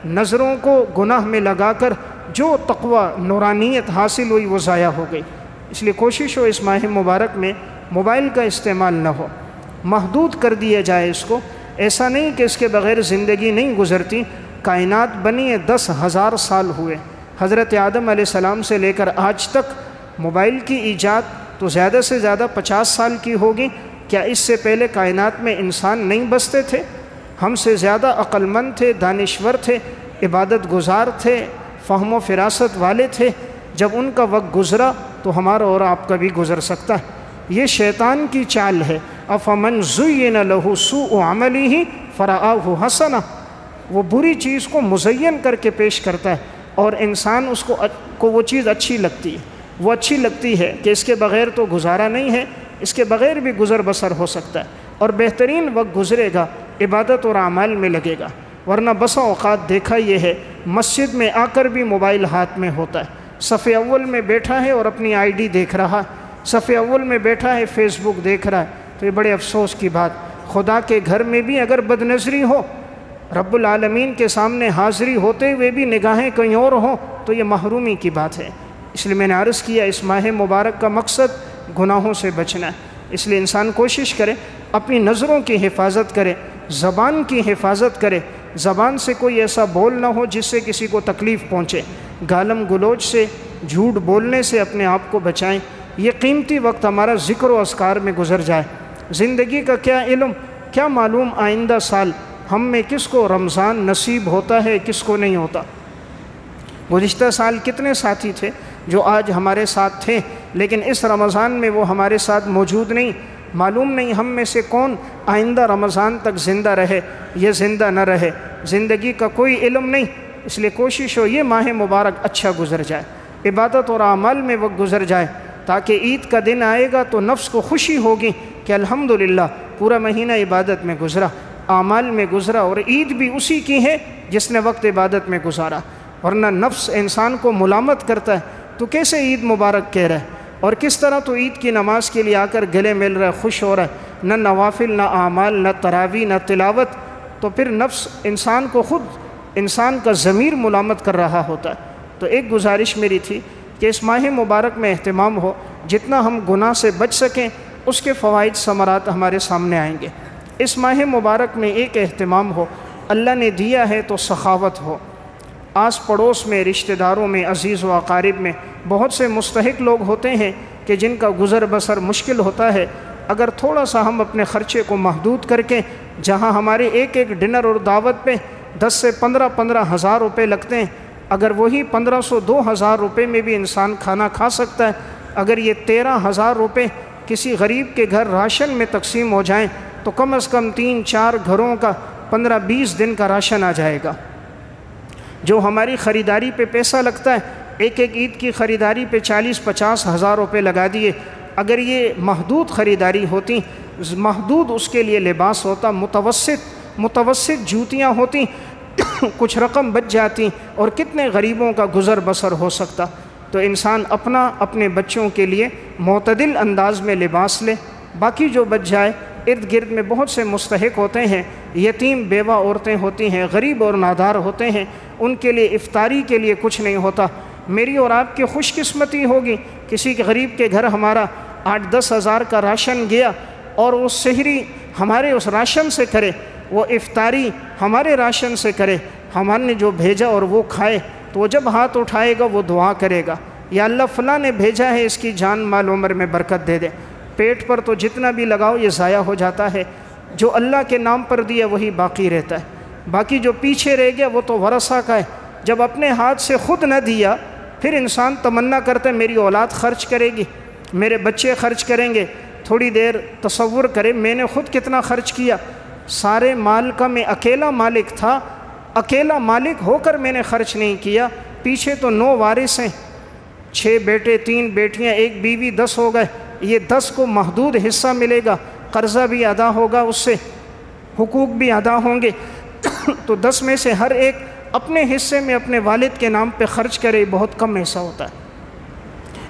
نظروں کو گناہ میں لگا کر جو تقوی نورانیت حاصل ہوئی وہ ضائع ہو گئی۔ اس لیے کوشش ہو اس ماہ مبارک میں موبائل کا استعمال نہ ہو، محدود کر دیا جائے اس کو۔ ایسا نہیں کہ اس کے بغیر زندگی نہیں گزرتی، کائنات بنی ہے 10,000 سال ہوئے، حضرت آدم علیہ السلام سے لے کر آج تک موبائل کی ایجاد تو زیادہ سے زیادہ 50 سال کی ہوگی۔ کیا اس سے پہلے کائنات میں انسان نہیں بستے تھے؟ ہم سے زیادہ عقل مند تھے، دانشور تھے، عبادت گزار تھے، فہم و فراست والے تھے۔ جب ان کا وقت گزرا تو ہمارا اور آپ کا بھی گزر سکتا ہے۔ یہ شیطان کی چال ہے۔ افمن زین لہ سوء عملہ فرآہ حسنہ، وہ بری چیز کو مزین کر کے پیش کرتا ہے اور انسان اس کو وہ چیز اچھی لگتی ہے، وہ اچھی لگتی ہے کہ اس کے بغیر تو گزارا نہیں ہے، اس کے بغیر بھی گزر بسر ہو سکتا ہے، اور بہترین وقت گزرے گا عبادت اور اعمال میں لگے گا۔ ورنہ بسا اوقات دیکھا یہ ہے مسجد میں آ کر بھی موبائل ہاتھ میں ہوتا ہے، صف اول میں بیٹھا ہے اور اپنی آئی ڈی دیکھ رہا، صف اول میں بیٹھا ہے فیس بک دیکھ رہا ہے۔ تو یہ بڑے افسوس کی بات، خدا کے گھر میں بھی اگر بدنظری ہو، رب العالمین کے سامنے حاضری ہوتے ہوئے بھی نگاہیں کہیں اور ہوں، تو یہ محرومی کی بات ہے۔ اس لیے میں نے عرض کیا اس ماہ مبارک کا مقصد گناہوں سے بچنا ہے۔ اس لیے انسان کوشش کرے اپنی نظروں کی حفاظت کرے، زبان کی حفاظت کرے، زبان سے کوئی ایسا بول نہ ہو جس سے کسی کو تکلیف پہنچے، گالم گلوچ سے، جھوٹ بولنے سے اپنے آپ کو بچائیں۔ یہ قیمتی وقت ہمارا ذکر و اذکار میں گزر جائے۔ زندگی کا کیا علم، کیا معلوم آئندہ سال ہم میں کس کو رمضان نصیب ہوتا ہے، کس کو نہیں ہوتا۔ گزشتہ سال کتنے ساتھی تھے جو آج ہمارے ساتھ تھے، لیکن اس رمضان میں وہ ہمارے ساتھ موجود نہیں۔ معلوم نہیں ہم میں سے کون آئندہ رمضان تک زندہ رہے یا زندہ نہ رہے، زندگی کا کوئی علم نہیں۔ اس لیے کوشش ہو یہ ماہ مبارک اچھا گزر جائے، عبادت اور اعمال میں وقت گزر جائے، تاکہ عید کا دن آئے گا تو نفس کو خوشی ہوگی کہ الحمدللہ پورا مہینہ عبادت میں گزرا، اعمال میں گزرا، اور عید بھی اسی کی ہے جس نے وقت عبادت میں گزارا۔ ورنہ نفس انسان کو ملامت کرتا ہے، تو کیسے عید مبارک کہہ رہا ہے، اور کس طرح تو عید کی نماز کے لیے آ کر گلے مل رہا ہے، خوش ہو رہا ہے، نہ نوافل، نہ اعمال، نہ تراویح، نہ تلاوت۔ تو پھر نفس انسان کو خود انسان کا ضمیر ملامت کر رہا ہوتا ہے۔ تو ایک گزارش میری تھی کہ اس ماہ مبارک میں اہتمام ہو، جتنا ہم گناہ سے بچ سکیں اس کے فوائد ثمرات ہمارے سامنے آئیں گے۔ اس ماہ مبارک میں ایک اہتمام ہو، اللہ نے دیا ہے تو سخاوت ہو۔ آس پڑوس میں، رشتہ داروں میں، عزیز و اقارب میں بہت سے مستحق لوگ ہوتے ہیں کہ جن کا گزر بسر مشکل ہوتا ہے۔ اگر تھوڑا سا ہم اپنے خرچے کو محدود کر کے، جہاں ہمارے ایک ایک ڈنر اور دعوت پہ 10 سے 15 ہزار روپے لگتے ہیں، اگر وہی 1500 2000 روپے میں بھی انسان کھانا کھا سکتا ہے، اگر یہ 13,000 روپے کسی غریب کے گھر راشن میں تقسیم ہو جائیں تو کم از کم 3-4 گھروں کا 15-20 دن کا راشن آ جائے گا۔ جو ہماری خریداری پہ پیسہ لگتا ہے، ایک ایک عید کی خریداری پہ 40-50 ہزار روپے لگا دیے، اگر یہ محدود خریداری ہوتی، محدود اس کے لیے لباس ہوتا، متوسط جوتیاں ہوتی، کچھ رقم بچ جاتی اور کتنے غریبوں کا گزر بسر ہو سکتا۔ تو انسان اپنے بچوں کے لیے معتدل انداز میں لباس لے، باقی جو بچ جائے۔ ارد گرد میں بہت سے مستحق ہوتے ہیں، یتیم بیوہ عورتیں ہوتی ہیں، غریب اور نادار ہوتے ہیں، ان کے لیے افطاری کے لیے کچھ نہیں ہوتا۔ میری اور آپ کی خوش قسمتی ہوگی، کسی کے غریب کے گھر ہمارا 8-10 ہزار کا راشن گیا اور وہ سحری ہمارے اس راشن سے کرے، وہ افطاری ہمارے راشن سے کرے، ہمارے نے جو بھیجا اور وہ کھائے، تو وہ جب ہاتھ اٹھائے گا وہ دعا کرے گا، یا اللہ فلاں نے بھیجا ہے، اس کی جان مال عمر میں برکت دے دے۔ پیٹ پر تو جتنا بھی لگاؤ یہ ضائع ہو جاتا ہے، جو اللہ کے نام پر دیا وہی باقی رہتا ہے، باقی جو پیچھے رہ گیا وہ تو ورثہ کا ہے۔ جب اپنے ہاتھ سے خود نہ دیا، پھر انسان تمنا کرتا ہے میری اولاد خرچ کرے گی، میرے بچے خرچ کریں گے۔ تھوڑی دیر تصور کرے میں نے خود کتنا خرچ کیا، سارے مال کا میں اکیلا مالک تھا، اکیلا مالک ہو کر میں نے خرچ نہیں کیا، پیچھے تو 9 وارث ہیں، 6 بیٹے 3 بیٹیاں 1 بیوی، 10 ہو گئے، یہ 10 کو محدود حصہ ملے گا، قرضہ بھی ادا ہوگا، اس سے حقوق بھی ادا ہوں گے، تو 10 میں سے ہر ایک اپنے حصے میں اپنے والد کے نام پہ خرچ کرے، بہت کم حصہ ہوتا ہے۔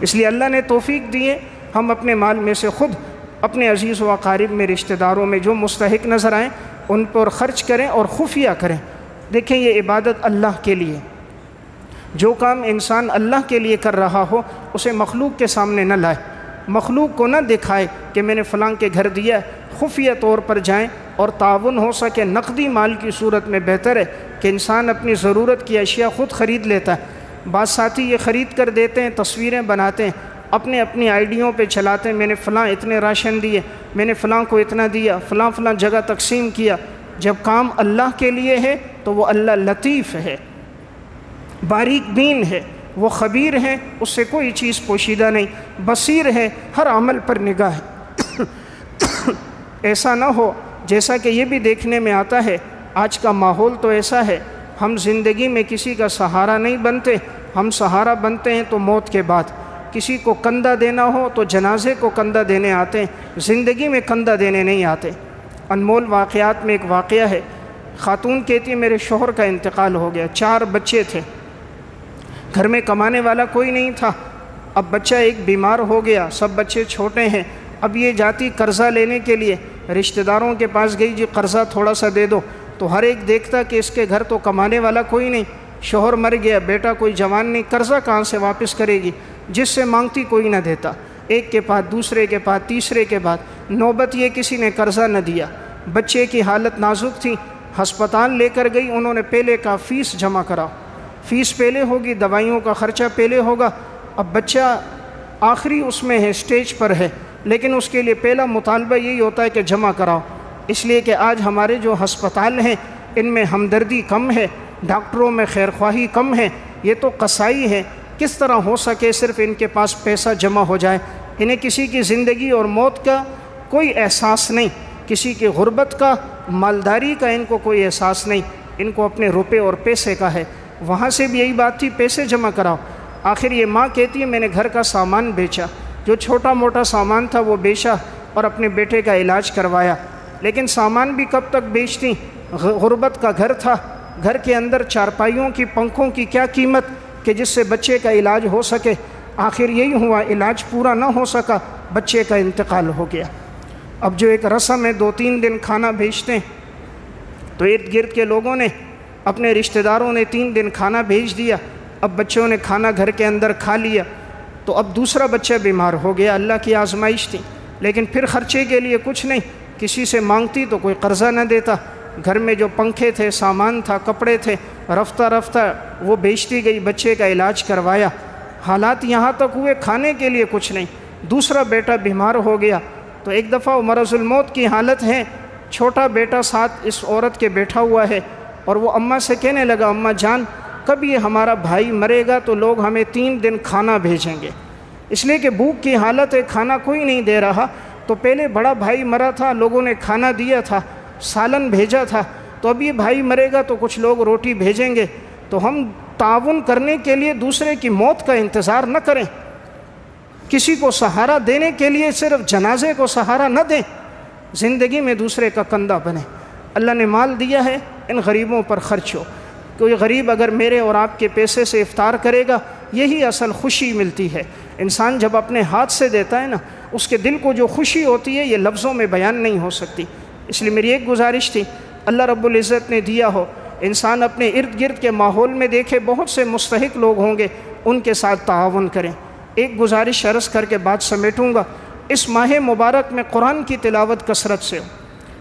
اس لیے اللہ نے توفیق دی ہے ہم اپنے مال میں سے خود اپنے عزیز و اقارب میں، رشتہ داروں میں جو مستحق نظر آئیں ان پر خرچ کریں اور خفیہ کریں۔ دیکھیں یہ عبادت اللہ کے لیے، جو کام انسان اللہ کے لیے کر رہا ہو اسے مخلوق کے سامنے نہ لائے، مخلوق کو نہ دکھائے کہ میں نے فلاں کے گھر دیا، خفیہ طور پر جائیں اور تعاون ہو سکے نقدی مال کی صورت میں بہتر ہے کہ انسان اپنی ضرورت کی اشیاء خود خرید لیتا ہے۔ بعض ساتھی یہ خرید کر دیتے ہیں، تصویریں بناتے ہیں، اپنی آئیڈیوں پہ چلاتے ہیں، میں نے فلاں اتنے راشن دیے، میں نے فلاں کو اتنا دیا، فلاں جگہ تقسیم کیا۔ جب کام اللہ کے لیے ہے تو وہ اللہ لطیف ہے، باریک بین ہے، وہ خبیر ہے، اس سے کوئی چیز پوشیدہ نہیں، بصیر ہے، ہر عمل پر نگاہ ہے۔ ایسا نہ ہو جیسا کہ یہ بھی دیکھنے میں آتا ہے، آج کا ماحول تو ایسا ہے، ہم زندگی میں کسی کا سہارا نہیں بنتے، ہم سہارا بنتے ہیں تو موت کے بعد۔ کسی کو کندھا دینا ہو تو جنازے کو کندھا دینے آتے ہیں، زندگی میں کندھا دینے نہیں آتے۔ انمول واقعات میں ایک واقعہ ہے، خاتون کہتی ہے میرے شوہر کا انتقال ہو گیا، 4 بچے تھے، گھر میں کمانے والا کوئی نہیں تھا، اب بچہ ایک بیمار ہو گیا، سب بچے چھوٹے ہیں، اب یہ جاتی قرضہ لینے کے لیے، رشتہ داروں کے پاس گئی، جی قرضہ تھوڑا سا دے دو، تو ہر ایک دیکھتا کہ اس کے گھر تو کمانے والا کوئی نہیں، شوہر مر گیا، بیٹا کوئی جوان نہیں، قرضہ کہاں سے واپس کرے گی، جس سے مانگتی کوئی نہ دیتا، ایک کے پاس، دوسرے کے پاس، تیسرے کے بعد، نوبت یہ کسی نے قرضہ نہ دیا۔ بچے کی حالت نازک تھی، ہسپتال لے کر گئی، انہوں نے پہلے کہا فیس جمع کراؤ، فیس پہلے ہوگی، دوائیوں کا خرچہ پہلے ہوگا۔ اب بچہ آخری اس میں ہے، سٹیج پر ہے، لیکن اس کے لیے پہلا مطالبہ یہی ہوتا ہے کہ جمع کراؤ، اس لیے کہ آج ہمارے جو ہسپتال ہیں ان میں ہمدردی کم ہے، ڈاکٹروں میں خیرخواہی کم ہے، یہ تو قصائی ہے، کس طرح ہو سکے صرف ان کے پاس پیسہ جمع ہو جائے، انہیں کسی کی زندگی اور موت کا کوئی احساس نہیں، کسی کی غربت کا، مالداری کا ان کو کوئی احساس نہیں، ان کو اپنے روپے اور پیسے کا ہے۔ وہاں سے بھی یہی بات تھی، پیسے جمع کراؤ۔ آخر یہ ماں کہتی ہے میں نے گھر کا سامان بیچا، جو چھوٹا موٹا سامان تھا وہ بیچا اور اپنے بیٹے کا علاج کروایا، لیکن سامان بھی کب تک بیچتی، غربت کا گھر تھا، گھر کے اندر چارپائیوں کی، پنکھوں کی کیا قیمت کہ جس سے بچے کا علاج ہو سکے۔ آخر یہی ہوا، علاج پورا نہ ہو سکا، بچے کا انتقال ہو گیا۔ اب جو ایک رسم ہے 2-3 دن کھانا بھیجتے ہیں، تو ارد گرد کے لوگوں نے، اپنے رشتہ داروں نے 3 دن کھانا بھیج دیا، اب بچوں نے کھانا گھر کے اندر کھا لیا، تو اب دوسرا بچہ بیمار ہو گیا، اللہ کی آزمائش تھی، لیکن پھر خرچے کے لیے کچھ نہیں، کسی سے مانگتی تو کوئی قرضہ نہ دیتا، گھر میں جو پنکھے تھے، سامان تھا، کپڑے تھے، رفتہ رفتہ وہ بیچتی گئی، بچے کا علاج کروایا، حالات یہاں تک ہوئے کھانے کے لیے کچھ نہیں، دوسرا بیٹا بیمار ہو گیا، تو ایک دفعہ وہ مرض الموت کی حالت ہے، چھوٹا بیٹا ساتھ اس عورت کے بیٹھا ہوا ہے، اور وہ اماں سے کہنے لگا، اماں جان کب یہ ہمارا بھائی مرے گا تو لوگ ہمیں 3 دن کھانا بھیجیں گے، اس لیے کہ بھوک کی حالت ہے، کھانا کوئی نہیں دے رہا، تو پہلے بڑا بھائی مرا تھا، لوگوں نے کھانا دیا تھا، سالن بھیجا تھا، تو اب یہ بھائی مرے گا تو کچھ لوگ روٹی بھیجیں گے، تو ہم تعاون کرنے کے لیے دوسرے کی موت کا انتظار نہ کریں، کسی کو سہارا دینے کے لیے صرف جنازے کو سہارا نہ دیں، زندگی میں دوسرے کا کندھا بنے۔ اللہ نے مال دیا ہے، ان غریبوں پر خرچ ہو، کوئی غریب اگر میرے اور آپ کے پیسے سے افطار کرے گا، یہی اصل خوشی ملتی ہے۔ انسان جب اپنے ہاتھ سے دیتا ہے نا، اس کے دل کو جو خوشی ہوتی ہے یہ لفظوں میں بیان نہیں ہو سکتی۔ اس لیے میری ایک گزارش تھی، اللہ رب العزت نے دیا ہو، انسان اپنے ارد گرد کے ماحول میں دیکھے بہت سے مستحق لوگ ہوں گے، ان کے ساتھ تعاون کریں۔ ایک گزارش عرض کر کے بات سمیٹوں گا، اس ماہ مبارک میں قرآن کی تلاوت کثرت سے ہو،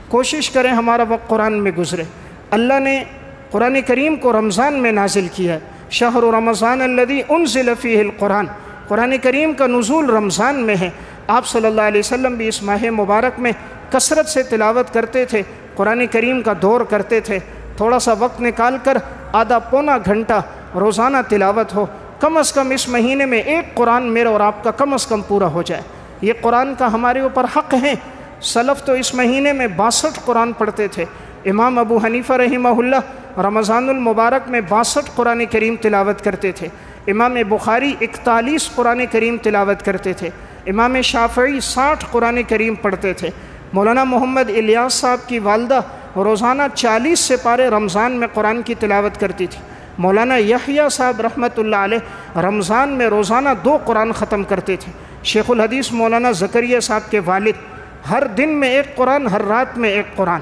کوشش کریں ہمارا وقت قرآن میں گزرے۔ اللہ نے قرآن کریم کو رمضان میں نازل کیا ہے، شہر رمضان الذی انزل فیہ القرآن، قرآن کریم کا نزول رمضان میں ہے۔ آپ صلی اللہ علیہ وسلم بھی اس ماہ مبارک میں کثرت سے تلاوت کرتے تھے، قرآن کریم کا دور کرتے تھے۔ تھوڑا سا وقت نکال کر آدھا پونا گھنٹہ روزانہ تلاوت ہو، کم از کم اس مہینے میں ایک قرآن میرا اور آپ کا کم از کم پورا ہو جائے، یہ قرآن کا ہمارے اوپر حق ہے۔ سلف تو اس مہینے میں 62 قرآن پڑھتے تھے، امام ابو حنیفہ رحمہ اللہ رمضان المبارک میں 62 قرآن کریم تلاوت کرتے تھے، امام بخاری 41 قرآن کریم تلاوت کرتے تھے، امام شافعی 60 قرآن کریم پڑھتے تھے، مولانا محمد الیاس صاحب کی والدہ روزانہ 40 سپارے رمضان میں قرآن کی تلاوت کرتی تھی، مولانا یحییٰ صاحب رحمۃ اللہ علیہ رمضان میں روزانہ 2 قرآن ختم کرتے تھے، شیخ الحدیث مولانا زکریا صاحب کے والد ہر دن میں 1 قرآن، ہر رات میں 1 قرآن،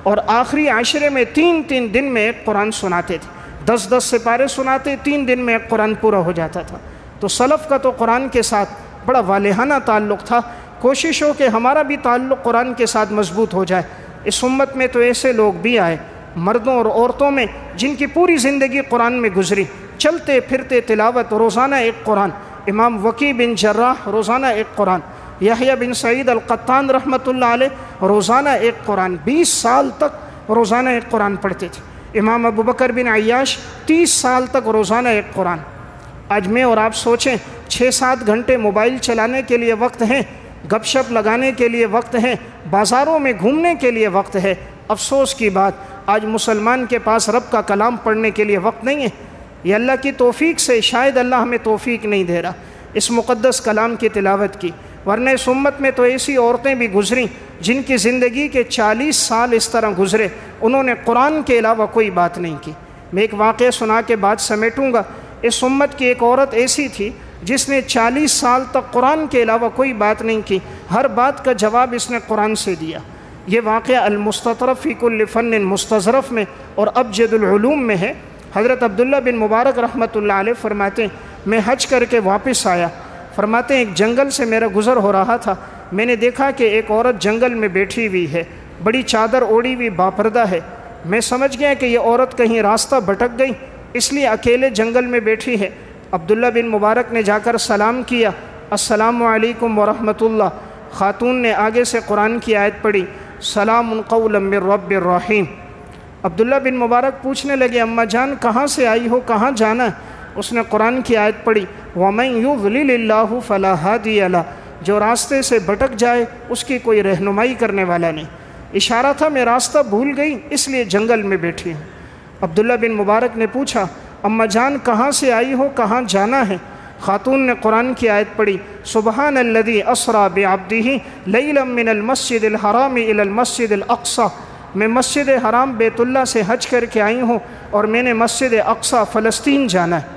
اور آخری عاشرے میں 3 دن میں 1 قرآن سناتے تھے، 10 سپارے سناتے، 3 دن میں 1 قرآن پورا ہو جاتا تھا۔ تو سلف کا تو قرآن کے ساتھ بڑا والہانہ تعلق تھا، کوشش ہو کہ ہمارا بھی تعلق قرآن کے ساتھ مضبوط ہو جائے۔ اس امت میں تو ایسے لوگ بھی آئے، مردوں اور عورتوں میں، جن کی پوری زندگی قرآن میں گزری، چلتے پھرتے تلاوت، روزانہ 1 قرآن، امام وکیع بن جراح روزانہ 1 قرآن، یحییٰ بن سعید القطان رحمۃ اللہ علیہ روزانہ 1 قرآن، 20 سال تک روزانہ 1 قرآن پڑھتے تھے، امام ابو بکر بن عیاش 30 سال تک روزانہ 1 قرآن۔ آج میں اور آپ سوچیں 6-7 گھنٹے موبائل چلانے کے لیے وقت ہے، گپ شپ لگانے کے لیے وقت ہے، بازاروں میں گھومنے کے لیے وقت ہے، افسوس کی بات آج مسلمان کے پاس رب کا کلام پڑھنے کے لیے وقت نہیں ہے۔ یہ اللہ کی توفیق سے، شاید اللہ ہمیں توفیق نہیں دے رہا اس مقدس کلام کی تلاوت کی، ورنہ اس امت میں تو ایسی عورتیں بھی گزریں جن کی زندگی کے 40 سال اس طرح گزرے، انہوں نے قرآن کے علاوہ کوئی بات نہیں کی۔ میں ایک واقعہ سنا کے بعد سمیٹوں گا۔ اس امت کی ایک عورت ایسی تھی جس نے 40 سال تک قرآن کے علاوہ کوئی بات نہیں کی، ہر بات کا جواب اس نے قرآن سے دیا۔ یہ واقعہ المستطرف فی کل فن مستظرف میں اور ابجد العلوم میں ہے۔ حضرت عبداللہ بن مبارک رحمۃ اللہ علیہ فرماتے ہیں، میں حج کر کے واپس آیا، فرماتے ہیں ایک جنگل سے میرا گزر ہو رہا تھا، میں نے دیکھا کہ ایک عورت جنگل میں بیٹھی ہوئی ہے، بڑی چادر اوڑھی ہوئی باپردہ ہے، میں سمجھ گیا کہ یہ عورت کہیں راستہ بھٹک گئی، اس لیے اکیلے جنگل میں بیٹھی ہے۔ عبداللہ بن مبارک نے جا کر سلام کیا، السلام علیکم ورحمۃ اللہ۔ خاتون نے آگے سے قرآن کی آیت پڑھی، سلام قولا من رب الرحیم۔ عبداللہ بن مبارک پوچھنے لگے، اماں جان کہاں سے آئی ہو، کہاں جانا ہے؟ اس نے قرآن کی آیت پڑھی، وَمَن يُضْلِلِ اللَّهُ فَلَا هَادِيَ لَهُ، جو راستے سے بھٹک جائے اس کی کوئی رہنمائی کرنے والا نہیں۔ اشارہ تھا میں راستہ بھول گئی اس لیے جنگل میں بیٹھی ہوں۔ عبداللہ بن مبارک نے پوچھا، اماں جان کہاں سے آئی ہو، کہاں جانا ہے؟ خاتون نے قرآن کی آیت پڑھی، سبحان الذی اسریٰ بعبدہ لیلا من المسجد الحرام الی المسجد الاقصی، میں مسجد حرام بیت اللہ سے حج کر کے آئی ہوں اور میں نے مسجد اقصی فلسطین جانا ہے۔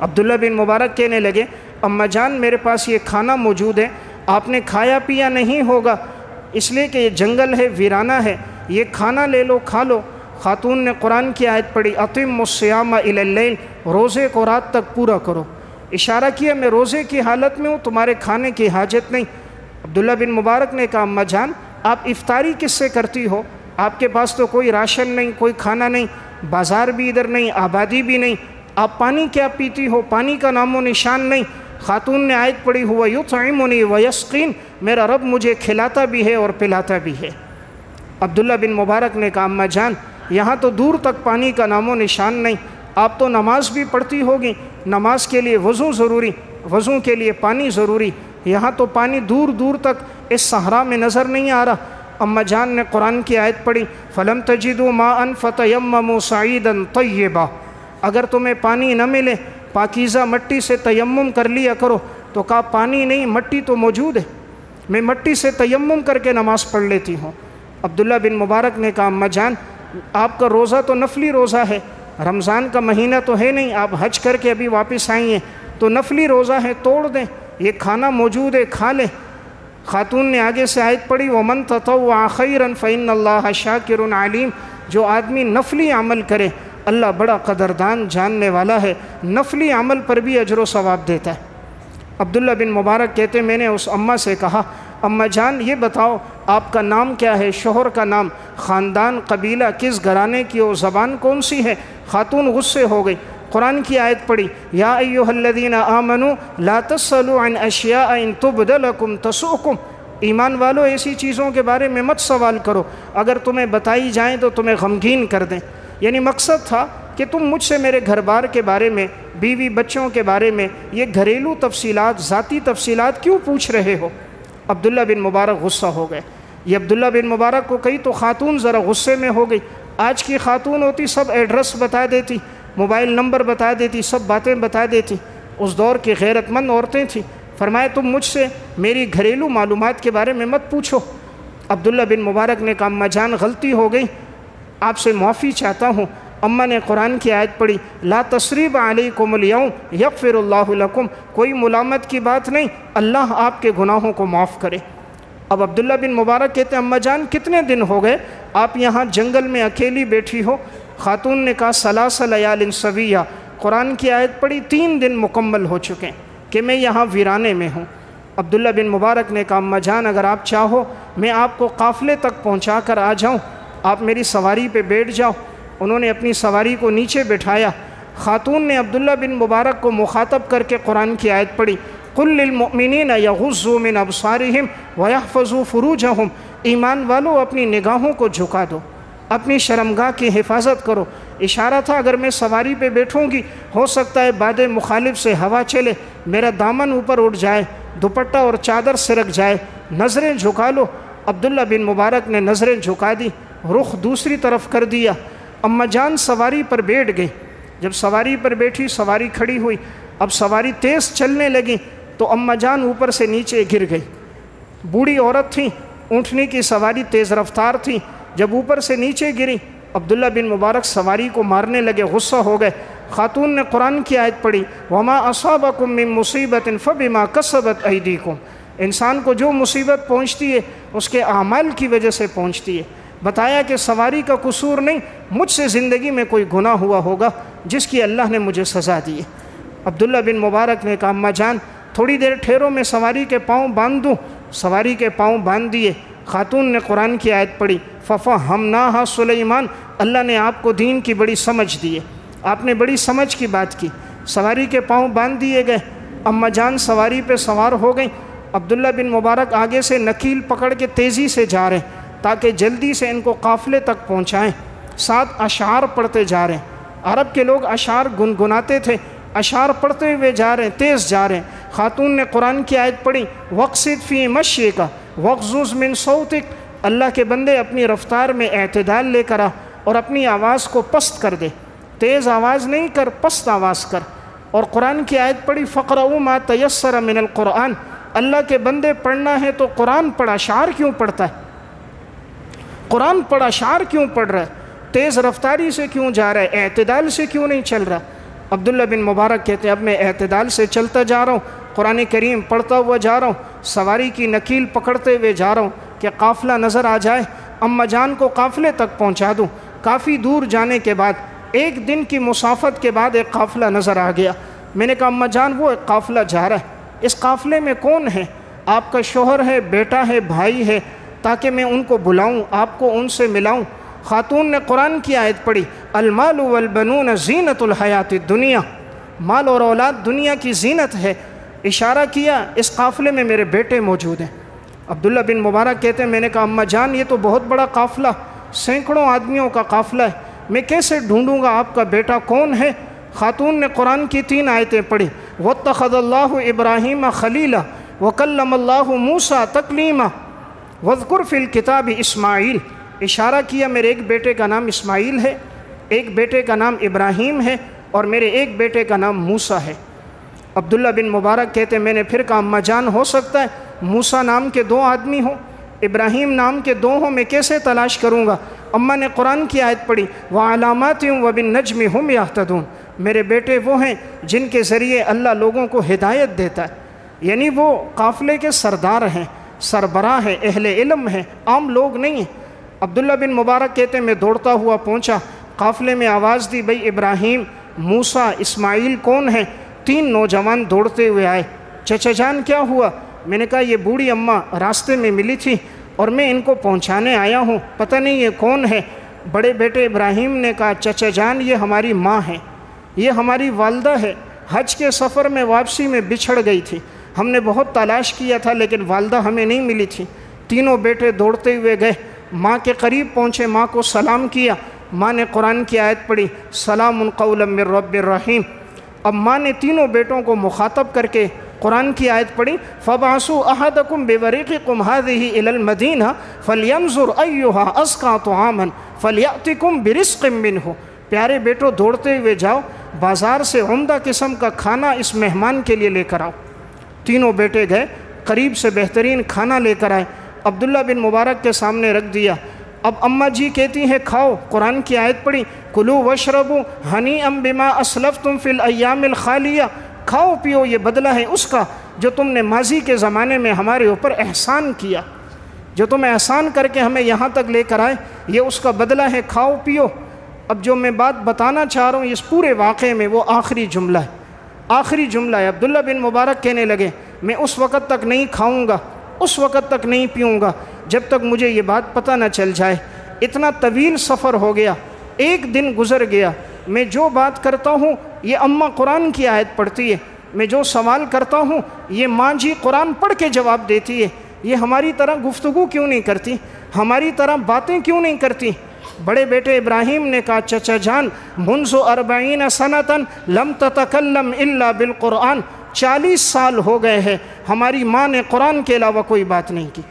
عبداللہ بن مبارک کہنے لگے، اماں جان میرے پاس یہ کھانا موجود ہے، آپ نے کھایا پیا نہیں ہوگا اس لیے کہ یہ جنگل ہے، ویرانہ ہے، یہ کھانا لے لو، کھا لو۔ خاتون نے قرآن کی آیت پڑھی، اتم الصیام الی اللیل، روزے کو رات تک پورا کرو۔ اشارہ کیا میں روزے کی حالت میں ہوں، تمہارے کھانے کی حاجت نہیں۔ عبداللہ بن مبارک نے کہا اماں جان آپ افطاری کس سے کرتی ہو؟ آپ کے پاس تو کوئی راشن نہیں، کوئی کھانا نہیں، بازار بھی ادھر نہیں، آبادی بھی نہیں، آپ پانی کیا پیتی ہو؟ پانی کا نام و نشان نہیں۔ خاتون نے آیت پڑھی ہوا یطعمنی ویسقین، میرا رب مجھے کھلاتا بھی ہے اور پلاتا بھی ہے۔ عبداللہ بن مبارک نے کہا اماں جان یہاں تو دور تک پانی کا نام و نشان نہیں، آپ تو نماز بھی پڑھتی ہوگی، نماز کے لیے وضو ضروری، وضو کے لیے پانی ضروری، یہاں تو پانی دور دور تک اس صحرا میں نظر نہیں آ رہا۔ اماں جان نے قرآن کی آیت پڑھی فَلَمْ تَجِدُوا مَاءً فَتَيَمَّمُوا صَعِيدًا طَيِّبًا، اگر تمہیں پانی نہ ملے پاکیزہ مٹی سے تیمم کر لیا کرو۔ تو کہا پانی نہیں، مٹی تو موجود ہے، میں مٹی سے تیمم کر کے نماز پڑھ لیتی ہوں۔ عبداللہ بن مبارک نے کہا اماں جان آپ کا روزہ تو نفلی روزہ ہے، رمضان کا مہینہ تو ہے نہیں، آپ حج کر کے ابھی واپس آئی ہیں تو نفلی روزہ ہے، توڑ دیں، یہ کھانا موجود ہے کھا لیں۔ خاتون نے آگے سے آیت پڑھی وَمَن تَطَوَّعَ خَيْرًا فَإِنَّ اللَّهَ شَاكِرٌ عَلِيمٌ، جو آدمی نفلی عمل کرے اللہ بڑا قدردان جاننے والا ہے، نفلی عمل پر بھی اجر و ثواب دیتا ہے۔ عبداللہ بن مبارک کہتے میں نے اس اماں سے کہا اماں جان یہ بتاؤ آپ کا نام کیا ہے، شوہر کا نام، خاندان، قبیلہ، کس گھرانے کی ہو، زبان کون سی ہے؟ خاتون غصے ہو گئی، قرآن کی آیت پڑھی یا ایھا الذین آمنوا لا تسألوا عن اشیاء ان تبد لکم تسؤکم، ایمان والو ایسی چیزوں کے بارے میں مت سوال کرو، اگر تمہیں بتائی جائیں تو تمہیں غمگین کر دیں۔ یعنی مقصد تھا کہ تم مجھ سے میرے گھر بار کے بارے میں، بیوی بچوں کے بارے میں، یہ گھریلو تفصیلات، ذاتی تفصیلات کیوں پوچھ رہے ہو؟ عبداللہ بن مبارک غصہ ہو گئے۔ یہ عبداللہ بن مبارک کو کہی تو خاتون ذرا غصے میں ہو گئی۔ آج کی خاتون ہوتی سب ایڈریس بتا دیتی، موبائل نمبر بتا دیتی، سب باتیں بتا دیتی، اس دور کی غیرت مند عورتیں تھیں۔ فرمایا تم مجھ سے میری گھریلو معلومات کے بارے میں مت پوچھو۔ عبداللہ بن مبارک نے کہا اماں جان غلطی ہو گئی، آپ سے معافی چاہتا ہوں۔ اماں نے قرآن کی آیت پڑھی لا تثریب علیکم الیوم یغفر اللہ لکم، کوئی ملامت کی بات نہیں، اللہ آپ کے گناہوں کو معاف کرے۔ اب عبداللہ بن مبارک کہتے ہیں اماں جان کتنے دن ہو گئے آپ یہاں جنگل میں اکیلی بیٹھی ہو؟ خاتون نے کہا ثلاث لیال سویہ، قرآن کی آیت پڑھی 3 دن مکمل ہو چکے ہیں کہ میں یہاں ویرانے میں ہوں۔ عبداللہ بن مبارک نے کہا اماں جان اگر آپ چاہو میں آپ کو قافلے تک پہنچا کر آ جاؤں، آپ میری سواری پہ بیٹھ جاؤ۔ انہوں نے اپنی سواری کو نیچے بٹھایا۔ خاتون نے عبداللہ بن مبارک کو مخاطب کر کے قرآن کی آیت پڑھی قل للمؤمنین یغضوا من ابصارہم ویحفظوا فروجہم، ایمان والو اپنی نگاہوں کو جھکا دو، اپنی شرمگاہ کی حفاظت کرو۔ اشارہ تھا اگر میں سواری پہ بیٹھوں گی ہو سکتا ہے باد مخالف سے ہوا چلے، میرا دامن اوپر اٹھ جائے، دوپٹہ اور چادر سرک جائے، نظریں جھکا لو۔ عبداللہ بن مبارک نے نظریں جھکا دی، رخ دوسری طرف کر دیا۔ اماں جان سواری پر بیٹھ گئی۔ جب سواری پر بیٹھی سواری کھڑی ہوئی، اب سواری تیز چلنے لگی تو اماں جان اوپر سے نیچے گر گئی۔ بوڑھی عورت تھیں، اونٹنی کی سواری تیز رفتار تھی، جب اوپر سے نیچے گری عبداللہ بن مبارک سواری کو مارنے لگے، غصہ ہو گئے۔ خاتون نے قرآن کی آیت پڑھی وما اصابکم من مصیبت فبما کسبت ایدیکم، انسان کو جو مصیبت پہنچتی ہے اس کے اعمال کی وجہ سے پہنچتی ہے۔ بتایا کہ سواری کا قصور نہیں، مجھ سے زندگی میں کوئی گناہ ہوا ہوگا جس کی اللہ نے مجھے سزا دی ہے۔ عبداللہ بن مبارک نے کہا اماں جان تھوڑی دیر ٹھہرو میں سواری کے پاؤں باندھ دوں۔ سواری کے پاؤں باندھ دیے۔ خاتون نے قرآن کی آیت پڑھی ففہمناہا سلیمان، اللہ نے آپ کو دین کی بڑی سمجھ دی ہے، آپ نے بڑی سمجھ کی بات کی۔ سواری کے پاؤں باندھ دیے گئے، اماں جان سواری پہ سوار ہو گئیں۔ عبداللہ بن مبارک آگے سے نکیل پکڑ کے تیزی سے جا رہے ہیں تاکہ جلدی سے ان کو قافلے تک پہنچائیں۔ ساتھ اشعار پڑھتے جا رہے ہیں، عرب کے لوگ اشعار گنگناتے تھے، اشعار پڑھتے ہوئے جا رہے ہیں، تیز جا رہے ہیں۔ خاتون نے قرآن کی آیت پڑھی وقصد فی مشیک وغضض من صوتک، اللہ کے بندے اپنی رفتار میں اعتدال لے کر آ اور اپنی آواز کو پست کر دے، تیز آواز نہیں کر، پست آواز کر۔ اور قرآن کی آیت پڑھی فقرؤوا ما تیسر من القرآن، اللہ کے بندے پڑھنا ہے تو قرآن پڑھ، اشعار کیوں پڑھتا ہے؟ قرآن پڑھ، اشعار کیوں پڑھ رہا ہے؟ تیز رفتاری سے کیوں جا رہا ہے؟ اعتدال سے کیوں نہیں چل رہا؟ عبداللہ بن مبارک کہتے ہیں اب میں اعتدال سے چلتا جا رہا ہوں، قرآن کریم پڑھتا ہوا جا رہا ہوں، سواری کی نکیل پکڑتے ہوئے جا رہا ہوں کہ قافلہ نظر آ جائے، اماں جان کو قافلے تک پہنچا دوں۔ کافی دور جانے کے بعد، 1 دن کی مسافت کے بعد ایک قافلہ نظر آ گیا۔ میں نے کہا اماں جان وہ ایک قافلہ جا رہا ہے، اس قافلے میں کون ہے؟ آپ کا شوہر ہے، بیٹا ہے، بھائی ہے، تاکہ میں ان کو بلاؤں، آپ کو ان سے ملاؤں۔ خاتون نے قرآن کی آیت پڑھی، المال والبنون زینت الحیات الدنیا، مال اور اولاد دنیا کی زینت ہے۔ اشارہ کیا اس قافلے میں میرے بیٹے موجود ہیں۔ عبداللہ بن مبارک کہتے ہیں میں نے کہا اماں جان یہ تو بہت بڑا قافلہ، سینکڑوں آدمیوں کا قافلہ ہے، میں کیسے ڈھونڈوں گا آپ کا بیٹا کون ہے؟ خاتون نے قرآن کی 3 آیتیں پڑھی، وَاتَّخَذَ اللَّهُ إِبْرَاهِيمَ خَلِيلًا وَكَلَّمَ اللَّهُ مُوسَىٰ تَكْلِيمًا وَاذْكُرْ فِي الْكِتَابِ اسماعیل۔ اشارہ کیا میرے ایک بیٹے کا نام اسماعیل ہے، ایک بیٹے کا نام ابراہیم ہے، اور میرے ایک بیٹے کا نام موسیٰ ہے۔ عبداللہ بن مبارک کہتے ہیں میں نے پھر کہا اماں جان ہو سکتا ہے موسیٰ نام کے 2 آدمی ہوں، ابراہیم نام کے 2 ہوں، میں کیسے تلاش کروں گا؟ اماں نے قرآن کی آیت پڑھی، وَعَلَامَاتٍ وَبِالنَّجْمِ هُمْ يَهْتَدُونَ، میرے بیٹے وہ ہیں جن کے ذریعے اللہ لوگوں کو ہدایت دیتا ہے، یعنی وہ قافلے کے سردار ہیں، سربراہ ہیں، اہل علم ہیں، عام لوگ نہیں ہیں۔ عبداللہ بن مبارک کہتے ہیں میں دوڑتا ہوا پہنچا، قافلے میں آواز دی، بھئی ابراہیم، موسیٰ، اسماعیل کون ہیں؟ 3 نوجوان دوڑتے ہوئے آئے، چچا جان کیا ہوا؟ میں نے کہا یہ بوڑھی اماں راستے میں ملی تھی اور میں ان کو پہنچانے آیا ہوں، پتہ نہیں یہ کون ہے؟ بڑے بیٹے ابراہیم نے کہا چچا جان یہ ہماری ماں ہے، یہ ہماری والدہ ہے، حج کے سفر میں واپسی میں بچھڑ گئی تھی، ہم نے بہت تلاش کیا تھا لیکن والدہ ہمیں نہیں ملی تھی۔ تینوں بیٹے دوڑتے ہوئے گئے، ماں کے قریب پہنچے، ماں کو سلام کیا، ماں نے قرآن کی آیت پڑھی، سلام قولا من رب الرحیم۔ اب ماں نے تینوں بیٹوں کو مخاطب کر کے قرآن کی آیت پڑھی، فَبَعَثُوا أَحَدَكُمْ بِوَرِقِكُمْ هَذِهِ إِلَى الْمَدِينَةِ فَلْيَنْظُرْ أَيُّهَا أَزْكَىٰ طَعَامًا فَلْيَأْتِكُمْ بِرِزْقٍ مِّنْهُ۔ پیارے بیٹو دوڑتے ہوئے جاؤ، بازار سے عمدہ قسم کا کھانا اس مہمان کے لیے لے کر آؤ۔ تینوں بیٹے گئے، قریب سے بہترین کھانا لے کر آئے، عبداللہ بن مبارک کے سامنے رکھ دیا۔ اب اماں جی کہتی ہیں کھاؤ، قرآن کی آیت پڑھی، کلوا واشربوا ہنیئا بما اسلفتم فی الایام الخالیہ، کھاؤ پیو یہ بدلہ ہے اس کا جو تم نے ماضی کے زمانے میں ہمارے اوپر احسان کیا، جو تم احسان کر کے ہمیں یہاں تک لے کر آئے، یہ اس کا بدلہ ہے، کھاؤ پیو۔ اب جو میں بات بتانا چاہ رہا ہوں اس پورے واقعے میں وہ آخری جملہ ہے، آخری جملہ ہے۔ عبداللہ بن مبارک کہنے لگے میں اس وقت تک نہیں کھاؤں گا، اس وقت تک نہیں پیوں گا جب تک مجھے یہ بات پتہ نہ چل جائے۔ اتنا طویل سفر ہو گیا، 1 دن گزر گیا، میں جو بات کرتا ہوں یہ اماں قرآن کی آیت پڑھتی ہے، میں جو سوال کرتا ہوں یہ ماں جی قرآن پڑھ کے جواب دیتی ہے، یہ ہماری طرح گفتگو کیوں نہیں کرتی، ہماری طرح باتیں کیوں نہیں کرتی؟ بڑے بیٹے ابراہیم نے کہا چچا جان منذ 40 سنۃ لم تتکلم الا بالقرآن، 40 سال ہو گئے ہیں ہماری ماں نے قرآن کے علاوہ کوئی بات نہیں کی۔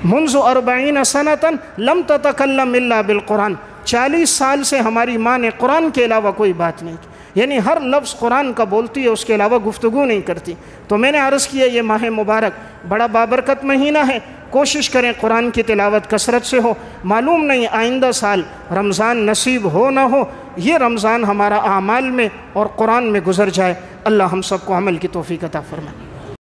منذ 40 سنۃ لم تتکلم الا بالقرآن، 40 سال سے ہماری ماں نے قرآن کے علاوہ کوئی بات نہیں کی، یعنی ہر لفظ قرآن کا بولتی ہے، اس کے علاوہ گفتگو نہیں کرتی۔ تو میں نے عرض کیا یہ ماہ مبارک بڑا بابرکت مہینہ ہے، کوشش کریں قرآن کی تلاوت کثرت سے ہو، معلوم نہیں آئندہ سال رمضان نصیب ہو نہ ہو، یہ رمضان ہمارا اعمال میں اور قرآن میں گزر جائے۔ اللہ ہم سب کو عمل کی توفیق عطا فرمائے۔